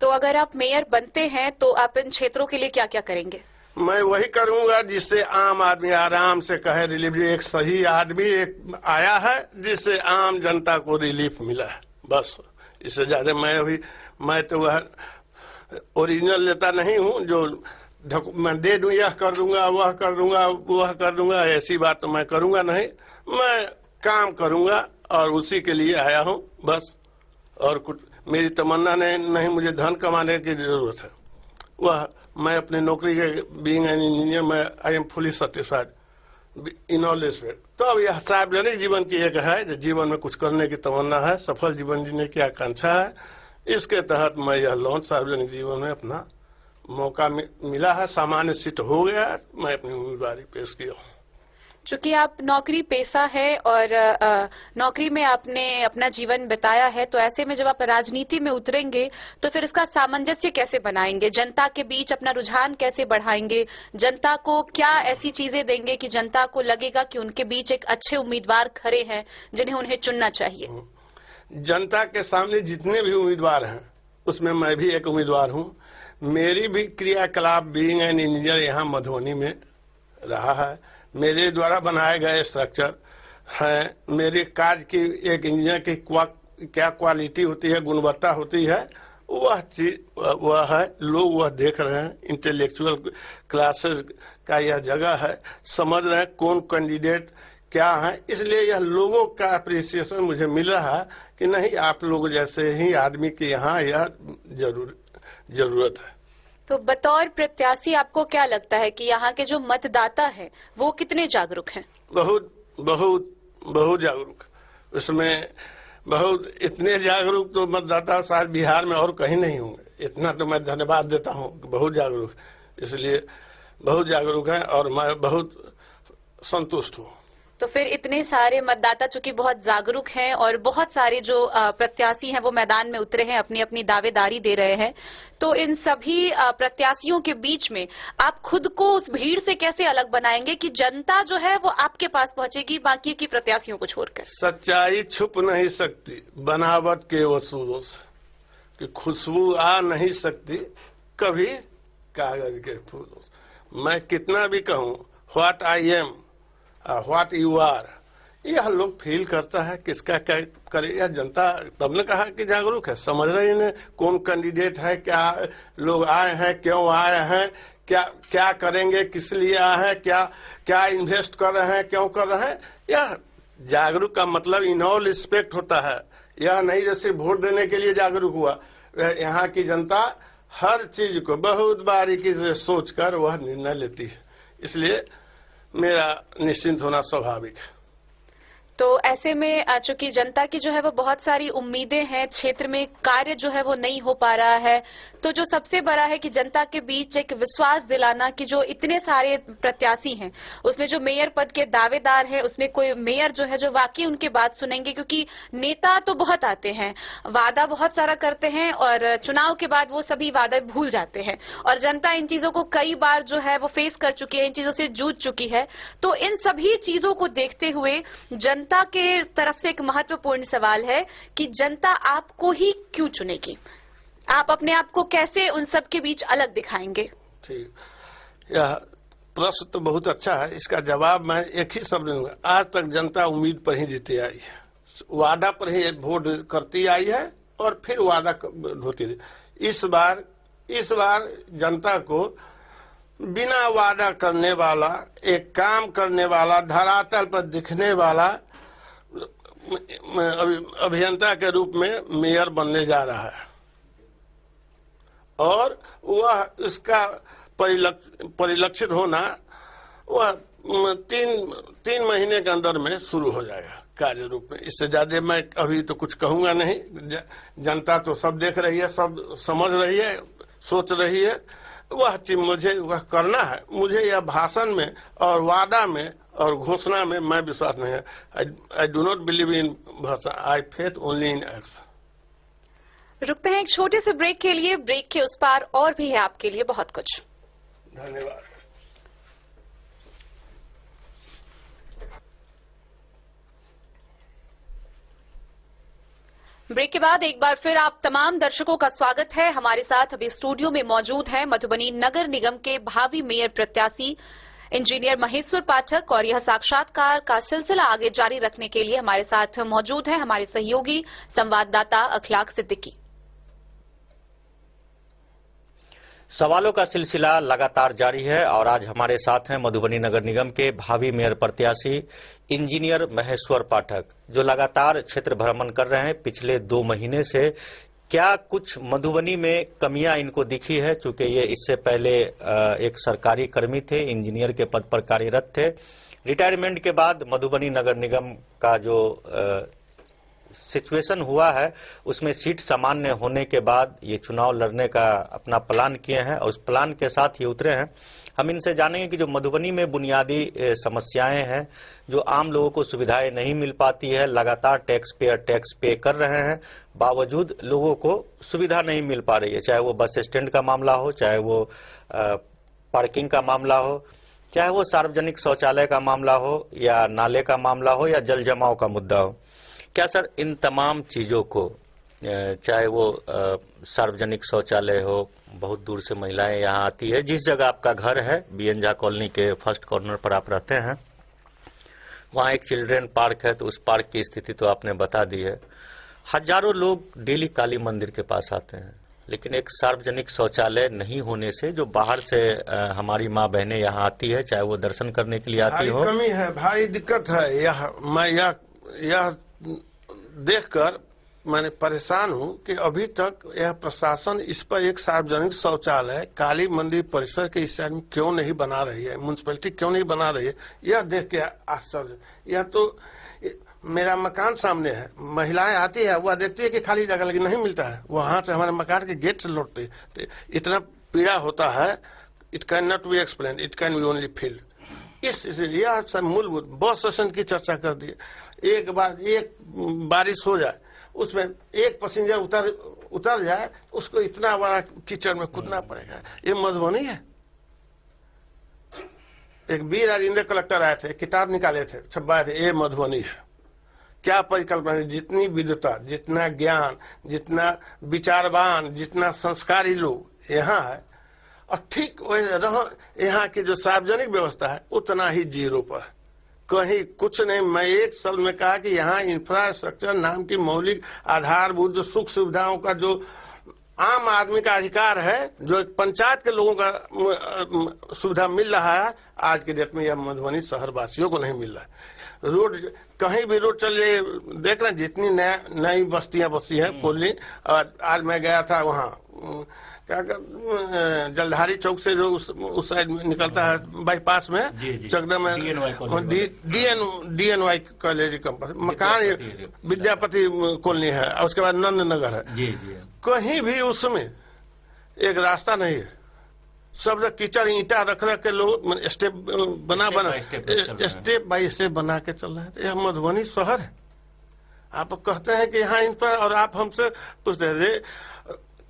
तो अगर आप मेयर बनते हैं तो आप इन क्षेत्रों के लिए क्या क्या करेंगे? मैं वही करूंगा जिससे आम आदमी आराम से कहे रिलीफ। एक सही आदमी एक आया है जिससे आम जनता को रिलीफ मिला है, बस। इससे ज्यादा मैं तो वह ओरिजिनल लेता नहीं हूं जो मैं दे दूं, यह कर दूंगा, वह कर दूंगा, वह कर दूंगा, ऐसी बात तो मैं करूंगा नहीं। मैं काम करूंगा और उसी के लिए आया हूं, बस। और कुछ मेरी तमन्ना नहीं, मुझे धन कमाने की जरूरत है। वह मैं अपनी नौकरी के बीइंग एन इंजीनियर, मैं I am fully satisfied in all respect. तो अब यह सार्वजनिक जीवन की एक है जो जीवन में कुछ करने की तमन्ना है, सफल जीवन जीने की आकांक्षा है। इसके तहत मैं यह लॉन्च सार्वजनिक जीवन में अपना मौका मिला है, सामान्य सीट हो गया है, मैं अपनी उम्मीदवारी पेश किया हूँ। चूंकि आप नौकरी पेशा है और नौकरी में आपने अपना जीवन बिताया है, तो ऐसे में जब आप राजनीति में उतरेंगे तो फिर इसका सामंजस्य कैसे बनाएंगे, जनता के बीच अपना रुझान कैसे बढ़ाएंगे, जनता को क्या ऐसी चीजें देंगे कि जनता को लगेगा कि उनके बीच एक अच्छे उम्मीदवार खड़े हैं जिन्हें उन्हें चुनना चाहिए? जनता के सामने जितने भी उम्मीदवार हैं उसमें मैं भी एक उम्मीदवार हूं। मेरी भी क्रियाकलाप बीइंग एन इंजीनियर यहाँ मधुबनी में रहा है। मेरे द्वारा बनाए गए स्ट्रक्चर हैं, मेरे कार्य की एक इंजीनियर की क्या क्वालिटी होती है, गुणवत्ता होती है, वह चीज वह है, लोग वह देख रहे हैं। इंटेलेक्चुअल क्लासेस का यह जगह है, समझ रहे हैं कौन कैंडिडेट क्या है। इसलिए यह लोगों का अप्रिसिएशन मुझे मिल रहा है कि नहीं, आप लोग जैसे ही आदमी के यहाँ यह जरूरत है। तो बतौर प्रत्याशी आपको क्या लगता है कि यहाँ के जो मतदाता हैं वो कितने जागरूक हैं? बहुत बहुत बहुत जागरूक। उसमें बहुत इतने जागरूक तो मतदाता शायद बिहार में और कहीं नहीं होंगे। इतना तो मैं धन्यवाद देता हूँ, बहुत जागरूक। इसलिए बहुत जागरूक है और मैं बहुत संतुष्ट हूँ। तो फिर इतने सारे मतदाता चूंकि बहुत जागरूक हैं और बहुत सारे जो प्रत्याशी हैं वो मैदान में उतरे हैं, अपनी अपनी दावेदारी दे रहे हैं, तो इन सभी प्रत्याशियों के बीच में आप खुद को उस भीड़ से कैसे अलग बनाएंगे कि जनता जो है वो आपके पास पहुंचेगी बाकी की प्रत्याशियों को छोड़कर? सच्चाई छुप नहीं सकती बनावट के वसूलों से, कि खुशबू आ नहीं सकती कभी कागज के फूलों से। मैं कितना भी कहूँ what I am what you are, यह लोग फील करता है, किसका क्या करे यह जनता। तब ने कहा कि जागरूक है, समझ रहे हैं कौन कैंडिडेट है, क्या लोग आए हैं, क्यों आए हैं, क्या करेंगे, किस लिए आए हैं, क्या इन्वेस्ट कर रहे हैं, क्यों कर रहे हैं। यह जागरूक का मतलब इन ऑल रिस्पेक्ट होता है। यह नहीं जैसे वोट देने के लिए जागरूक हुआ, यहाँ की जनता हर चीज को बहुत बारीकी से सोचकर वह निर्णय लेती है। इसलिए मेरा निश्चिंत होना स्वाभाविक है। तो ऐसे में चूंकि जनता की जो है वो बहुत सारी उम्मीदें हैं, क्षेत्र में कार्य जो है वो नहीं हो पा रहा है, तो जो सबसे बड़ा है कि जनता के बीच एक विश्वास दिलाना कि जो इतने सारे प्रत्याशी हैं उसमें जो मेयर पद के दावेदार हैं उसमें कोई मेयर जो है जो वाकई उनके बात सुनेंगे। क्योंकि नेता तो बहुत आते हैं, वादा बहुत सारा करते हैं और चुनाव के बाद वो सभी वादे भूल जाते हैं और जनता इन चीजों को कई बार जो है वो फेस कर चुकी है, इन चीजों से जूझ चुकी है। तो इन सभी चीजों को देखते हुए जनता के तरफ से एक महत्वपूर्ण सवाल है कि जनता आपको ही क्यों चुनेगी? आप अपने आप को कैसे उन सब के बीच अलग दिखाएंगे? ठीक, यह प्रश्न तो बहुत अच्छा है। इसका जवाब मैं एक ही शब्द दूंगा, आज तक जनता उम्मीद पर ही जीती आई है, वादा पर ही वोट करती आई है और फिर वादा होती रही। इस बार जनता को बिना वादा करने वाला, एक काम करने वाला, धरातल पर दिखने वाला अभियंता के रूप में मेयर बनने जा रहा है और वह इसका परिलक्षित होना वह 3 महीने के अंदर में शुरू हो जाएगा कार्य रूप में। इससे ज्यादा मैं अभी तो कुछ कहूंगा नहीं। जनता तो सब देख रही है, सब समझ रही है, सोच रही है। वह चीज मुझे वह करना है। मुझे यह भाषण में और वादा में और घोषणा में मैं विश्वास नहीं है। I do not believe in भाषण, आई फेथ ओनली इन एक्शन। रुकते हैं एक छोटे से ब्रेक के लिए। ब्रेक के उस पार और भी है आपके लिए बहुत कुछ। धन्यवाद। ब्रेक के बाद एक बार फिर आप तमाम दर्शकों का स्वागत है। हमारे साथ अभी स्टूडियो में मौजूद है मधुबनी नगर निगम के भावी मेयर प्रत्याशी इंजीनियर महेश्वर पाठक और यह साक्षात्कार का सिलसिला आगे जारी रखने के लिए हमारे साथ मौजूद है हमारे सहयोगी संवाददाता अखलाक सिद्दीकी। सवालों का सिलसिला लगातार जारी है और आज हमारे साथ हैं मधुबनी नगर निगम के भावी मेयर प्रत्याशी इंजीनियर महेश्वर पाठक, जो लगातार क्षेत्र भ्रमण कर रहे हैं पिछले 2 महीने से। क्या कुछ मधुबनी में कमियां इनको दिखी है? चूंकि ये इससे पहले एक सरकारी कर्मी थे, इंजीनियर के पद पर कार्यरत थे। रिटायरमेंट के बाद मधुबनी नगर निगम का जो सिचुएशन हुआ है उसमें सीट सामान्य होने के बाद ये चुनाव लड़ने का अपना प्लान किए हैं और उस प्लान के साथ ये उतरे हैं। हम इनसे जानेंगे कि जो मधुबनी में बुनियादी समस्याएं हैं, जो आम लोगों को सुविधाएं नहीं मिल पाती है, लगातार टैक्स पे कर रहे हैं, बावजूद लोगों को सुविधा नहीं मिल पा रही है। चाहे वो बस स्टैंड का मामला हो, चाहे वो पार्किंग का मामला हो, चाहे वो सार्वजनिक शौचालय का मामला हो, या नाले का मामला हो, या जल जमाव का मुद्दा हो। क्या सर इन तमाम चीजों को, चाहे वो सार्वजनिक शौचालय हो, बहुत दूर से महिलाएं यहाँ आती है, जिस जगह आपका घर है बीएन झा कॉलोनी के फर्स्ट कॉर्नर पर आप रहते हैं, वहाँ एक चिल्ड्रेन पार्क है, तो उस पार्क की स्थिति तो आपने बता दी है। हजारों लोग डेली काली मंदिर के पास आते हैं, लेकिन एक सार्वजनिक शौचालय नहीं होने से जो बाहर से हमारी माँ बहनें यहाँ आती है, चाहे वो दर्शन करने के लिए आती हो, कमी है, भारी दिक्कत है। मैं यह देखकर मैंने परेशान हूं कि अभी तक यह प्रशासन इस पर एक सार्वजनिक शौचालय काली मंदिर परिसर के इस साइड में क्यों नहीं बना रही है, म्यूनसिपैलिटी क्यों नहीं बना रही है, यह देख के आश्चर्य। यह तो मेरा मकान सामने है, महिलाएं आती है, वह देखती है कि खाली जगह लेकिन नहीं मिलता है, वहां से हमारे मकान के गेट से लौटते, इतना पीड़ा होता है। It can not be explain, it can be only feel. यह सब मूलभूत बस स्टेशन की चर्चा कर दी। एक बारिश हो जाए, उसमें एक पैसेंजर उतर जाए, उसको इतना बड़ा कीचड़ में कूदना पड़ेगा। ये मधुबनी है। एक बी राजेंद्र कलेक्टर आए थे, किताब निकाले थे, छपवाए थे, ये मधुबनी है। क्या परिकल्पना, जितनी विद्वता, जितना ज्ञान, जितना विचारवान, जितना संस्कारी लोग यहाँ है, और ठीक यहाँ की जो सार्वजनिक व्यवस्था है उतना ही जीरो पर, कहीं कुछ नहीं। मैं एक शब्द में कहा कि यहाँ इंफ्रास्ट्रक्चर नाम की मौलिक आधारभूत जो सुख सुविधाओं का जो आम आदमी का अधिकार है, जो पंचायत के लोगों का सुविधा मिल रहा है, आज के डेट में यह मधुबनी शहर वासियों को नहीं मिल रहा है। रोड, कहीं भी रोड चलिए देख रहे हैं, जितनी नई बस्तियां बसी है कॉलोनी। और आज मैं गया था वहाँ जलधारी चौक से जो उस साइड में निकलता है बाईपास में, चकदा में DNY कॉलेज कैंपस मकान, विद्यापति कॉलोनी है, और उसके बाद नंद नगर है। कहीं भी उसमें एक रास्ता नहीं है, सब जगह कीचड़, ईंटा रख के लोग स्टेप बाई स्टेप बना के चल रहे हैं। यह मधुबनी शहर है। आप कहते हैं कि यहाँ इन पर, और आप हमसे पूछते हैं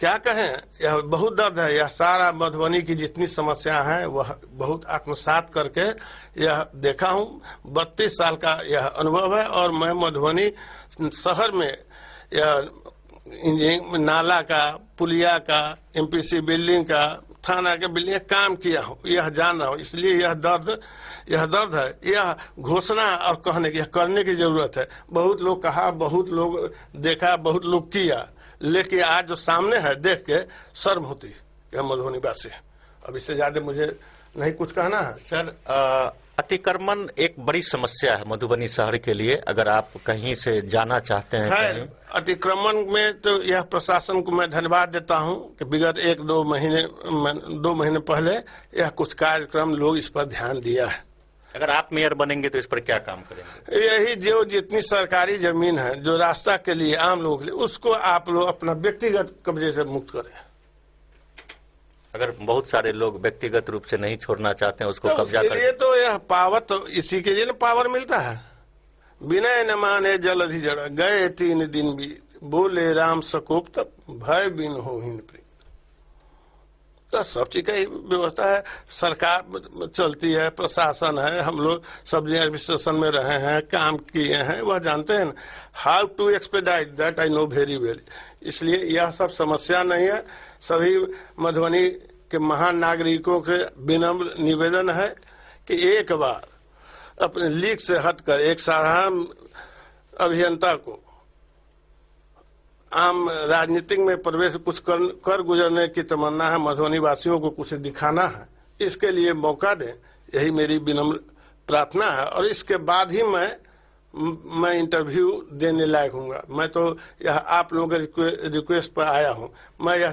क्या कहें, यह बहुत दर्द है। यह सारा मधुबनी की जितनी समस्या है वह बहुत आत्मसात करके यह देखा हूं। 32 साल का यह अनुभव है, और मैं मधुबनी शहर में यह नाला का, पुलिया का, MPC बिल्डिंग का, थाना के बिल्डिंग काम किया हूं, यह जान रहा हूं। इसलिए यह दर्द है। यह घोषणा और करने की जरूरत है। बहुत लोग कहा, बहुत लोग देखा, बहुत लोग किया, लेकिन आज जो सामने है देख के शर्म होती है। यह मधुबनी वासी है। अब इससे ज्यादा मुझे नहीं कुछ कहना है। सर, अतिक्रमण एक बड़ी समस्या है मधुबनी शहर के लिए, अगर आप कहीं से जाना चाहते हैं। खैर, अतिक्रमण में तो यह प्रशासन को मैं धन्यवाद देता हूं कि विगत 1-2 महीने पहले यह कुछ कार्यक्रम लोग इस पर ध्यान दिया है। अगर आप मेयर बनेंगे तो इस पर क्या काम करेंगे? यही जो जितनी सरकारी जमीन है जो रास्ता के लिए, आम लोगों के लिए, उसको आप लोग अपना व्यक्तिगत कब्जे से मुक्त करें। अगर बहुत सारे लोग व्यक्तिगत रूप से नहीं छोड़ना चाहते हैं उसको तो कब्जा करें, लिए तो यह पावर, तो इसी के लिए ना पावर मिलता है। विनय न माने जल अधिजड़, गए 3 दिन भी, बोले राम सकोप, तब भय बिन हो हिन प्रीत। तो सब चीज का व्यवस्था है, सरकार चलती है, प्रशासन है, हम लोग सब एडमिनिस्ट्रेशन में रहे हैं, काम किए हैं, वह जानते हैं how to expedite that I know very well. इसलिए यह सब समस्या नहीं है। सभी मधुबनी के महान नागरिकों के विनम्र निवेदन है कि एक बार अपने लीक से हटकर एक साधारण अभियंता को आम राजनीतिक में प्रवेश कुछ कर गुजरने की तमन्ना है, मधुबनी वासियों को कुछ दिखाना है, इसके लिए मौका दें, यही मेरी विनम्र प्रार्थना है। और इसके बाद ही मैं इंटरव्यू देने लायक हूँगा। मैं तो यह आप लोगों के रिक्वेस्ट पर आया हूँ। मैं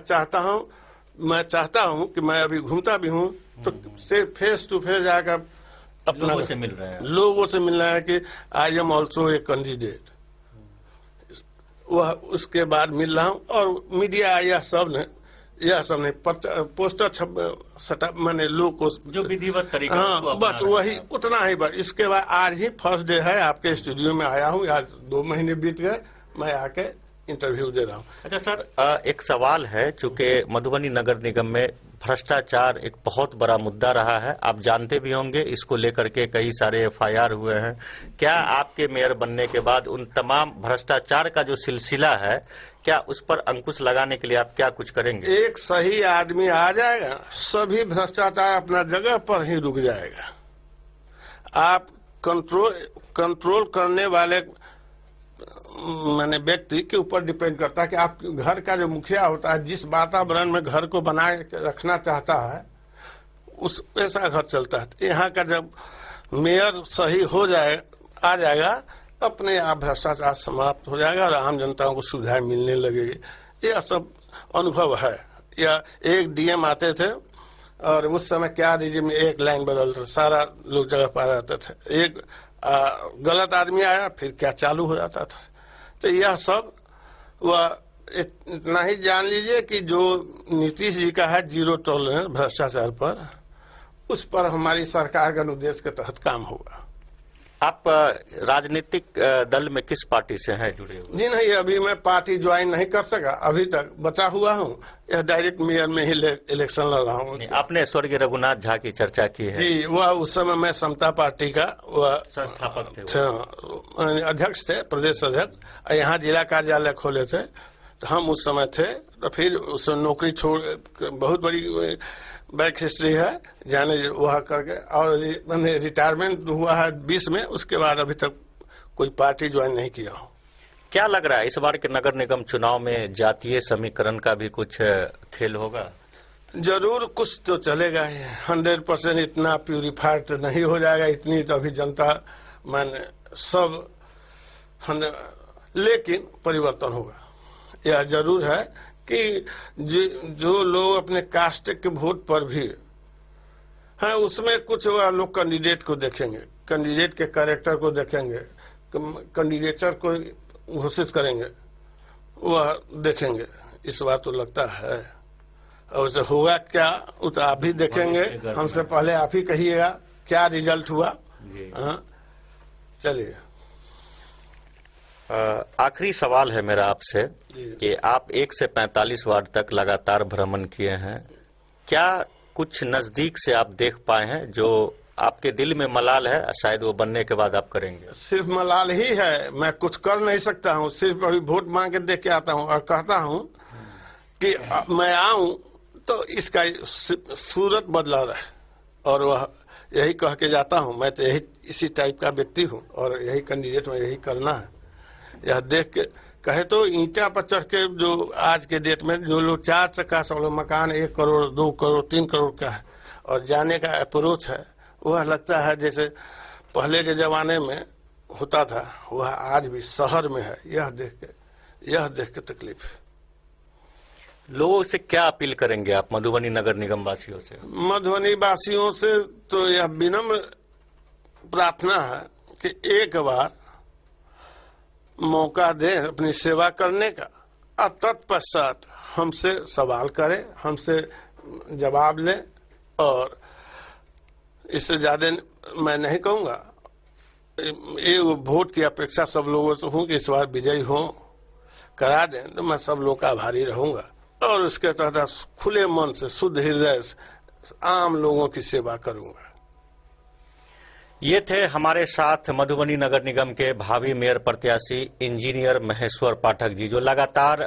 चाहता हूँ कि मैं अभी घूमता भी हूँ तो सिर्फ फेस टू फेस जाकर अपना लोगों से मिल रहा है कि I am also a candidate, वह उसके बाद मिल रहा हूँ। और मीडिया यह सब ने पोस्टर सटा मैंने लोग को जो विधिवत तरीका, हाँ बस वही उतना ही। बस इसके बाद आज ही फर्स्ट डे है, आपके स्टूडियो में आया हूँ। आज 2 महीने बीत गए, मैं आके इंटरव्यू दे रहा हूँ। अच्छा सर, एक सवाल है, चूंकि मधुबनी नगर निगम में भ्रष्टाचार एक बहुत बड़ा मुद्दा रहा है, आप जानते भी होंगे, इसको लेकर के कई सारे FIR हुए हैं। क्या आपके मेयर बनने के बाद उन तमाम भ्रष्टाचार का जो सिलसिला है, क्या उस पर अंकुश लगाने के लिए आप क्या कुछ करेंगे? एक सही आदमी आ जाएगा, सभी भ्रष्टाचार अपना जगह पर ही रुक जाएगा। आप कंट्रोल करने वाले व्यक्ति के ऊपर डिपेंड करता है कि आप घर का जो मुखिया होता है, जिस वातावरण में घर को बनाए रखना चाहता है, उस ऐसा घर चलता है। यहाँ का जब मेयर सही आ जाएगा, अपने आप भ्रष्टाचार समाप्त हो जाएगा और आम जनताओं को सुविधाएं मिलने लगेगी। यह सब अनुभव है। या एक DM आते थे और उस समय क्या दीजिए में एक लाइन बदलते, सारा लोग जगह पा जाते थे। एक गलत आदमी आया, फिर क्या चालू हो जाता था। तो यह सब वह इतना ही जान लीजिए कि जो नीतीश जी का है जीरो टॉलरेंस भ्रष्टाचार पर, उस पर हमारी सरकार के अनुदेश के तहत काम होगा। आप राजनीतिक दल में किस पार्टी से हैं जुड़े हुए? जी नहीं, अभी मैं पार्टी ज्वाइन नहीं कर सका, अभी तक बचा हुआ हूँ। यह डायरेक्ट मेयर में ही इलेक्शन लड़ रहा हूँ। आपने स्वर्गीय रघुनाथ झा की चर्चा की है। जी, वह उस समय मैं समता पार्टी का वह संस्थापक थे, अध्यक्ष थे, प्रदेश अध्यक्ष। यहाँ जिला कार्यालय खोले थे तो हम उस समय थे। तो फिर उस नौकरी छोड़, बहुत बड़ी बैक हिस्ट्री है, जाने वह करके, और मैंने रिटायरमेंट हुआ है 20 में। उसके बाद अभी तक कोई पार्टी ज्वाइन नहीं किया हूँ। क्या लग रहा है इस बार के नगर निगम चुनाव में जातीय समीकरण का भी कुछ खेल होगा? जरूर कुछ तो चलेगा। 100% इतना प्यूरिफाइड तो नहीं हो जाएगा, इतनी तो अभी जनता मैंने सब, लेकिन परिवर्तन होगा। यह जरूर है कि जो लोग अपने कास्ट के वोट पर भी हैं, उसमें कुछ वह लोग कैंडिडेट को देखेंगे, कैंडिडेट के कैरेक्टर को देखेंगे, कैंडिडेटर को घोषित करेंगे, वह देखेंगे। इस बात तो लगता है। और उसे होगा क्या, वो तो आप भी देखेंगे, हमसे पहले आप ही कहिएगा क्या रिजल्ट हुआ। चलिए, आखिरी सवाल है मेरा आपसे कि आप 1 से 45 वार्ड तक लगातार भ्रमण किए हैं, क्या कुछ नजदीक से आप देख पाए हैं जो आपके दिल में मलाल है, शायद वो बनने के बाद आप करेंगे? सिर्फ मलाल ही है, मैं कुछ कर नहीं सकता हूँ। सिर्फ अभी वोट मांग के देख के आता हूँ और कहता हूँ कि मैं आऊँ तो इसका सूरत बदला रहे, और वह यही कह के जाता हूँ। मैं तो यही इसी टाइप का व्यक्ति हूँ और यही कैंडिडेट में यही करना है। यह देख के कहे तो ईंटा पर चढ़ के, जो आज के डेट में जो लोग 4 चक्का वाला मकान 1 करोड़ 2 करोड़ 3 करोड़ का है, और जाने का अप्रोच है, वह लगता है जैसे पहले के जमाने में होता था, वह आज भी शहर में है। यह देख के तकलीफ है। लोगों से क्या अपील करेंगे आप मधुबनी नगर निगम वासियों से? मधुबनी वासियों से तो यह विनम्र प्रार्थना है कि एक बार मौका दें अपनी सेवा करने का, और तत्पश्चात हमसे सवाल करें, हमसे जवाब लें। और इससे ज्यादा मैं नहीं कहूंगा। ये वोट की अपेक्षा सब लोगों से हूं कि इस बार विजयी हो, करा दें तो मैं सब लोग का आभारी रहूंगा। और उसके तहत खुले मन से शुद्ध हृदय से आम लोगों की सेवा करूंगा। ये थे हमारे साथ मधुबनी नगर निगम के भावी मेयर प्रत्याशी इंजीनियर महेश्वर पाठक जी, जो लगातार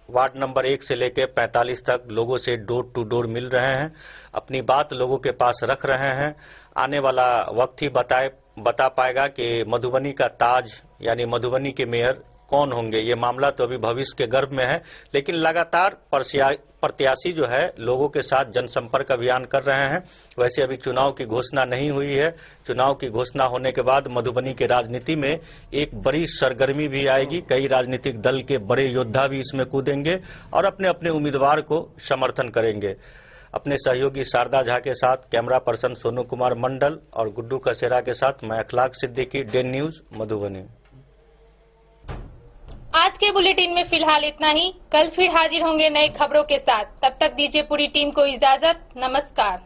वार्ड नंबर 1 से लेकर 45 तक लोगों से डोर टू डोर मिल रहे हैं, अपनी बात लोगों के पास रख रहे हैं। आने वाला वक्त ही बता पाएगा कि मधुबनी का ताज यानी मधुबनी के मेयर कौन होंगे। ये मामला तो अभी भविष्य के गर्भ में है, लेकिन लगातार प्रत्याशी जो है लोगों के साथ जनसंपर्क अभियान कर रहे हैं। वैसे अभी चुनाव की घोषणा नहीं हुई है। चुनाव की घोषणा होने के बाद मधुबनी के राजनीति में एक बड़ी सरगर्मी भी आएगी। कई राजनीतिक दल के बड़े योद्धा भी इसमें कूदेंगे और अपने अपने उम्मीदवार को समर्थन करेंगे। अपने सहयोगी शारदा झा के साथ कैमरा पर्सन सोनू कुमार मंडल और गुड्डू कसेरा के साथ मैं अखलाक सिद्दीकी, डेन न्यूज मधुबनी। आज के बुलेटिन में फिलहाल इतना ही। कल फिर हाजिर होंगे नई खबरों के साथ। तब तक दीजिए पूरी टीम को इजाजत। नमस्कार।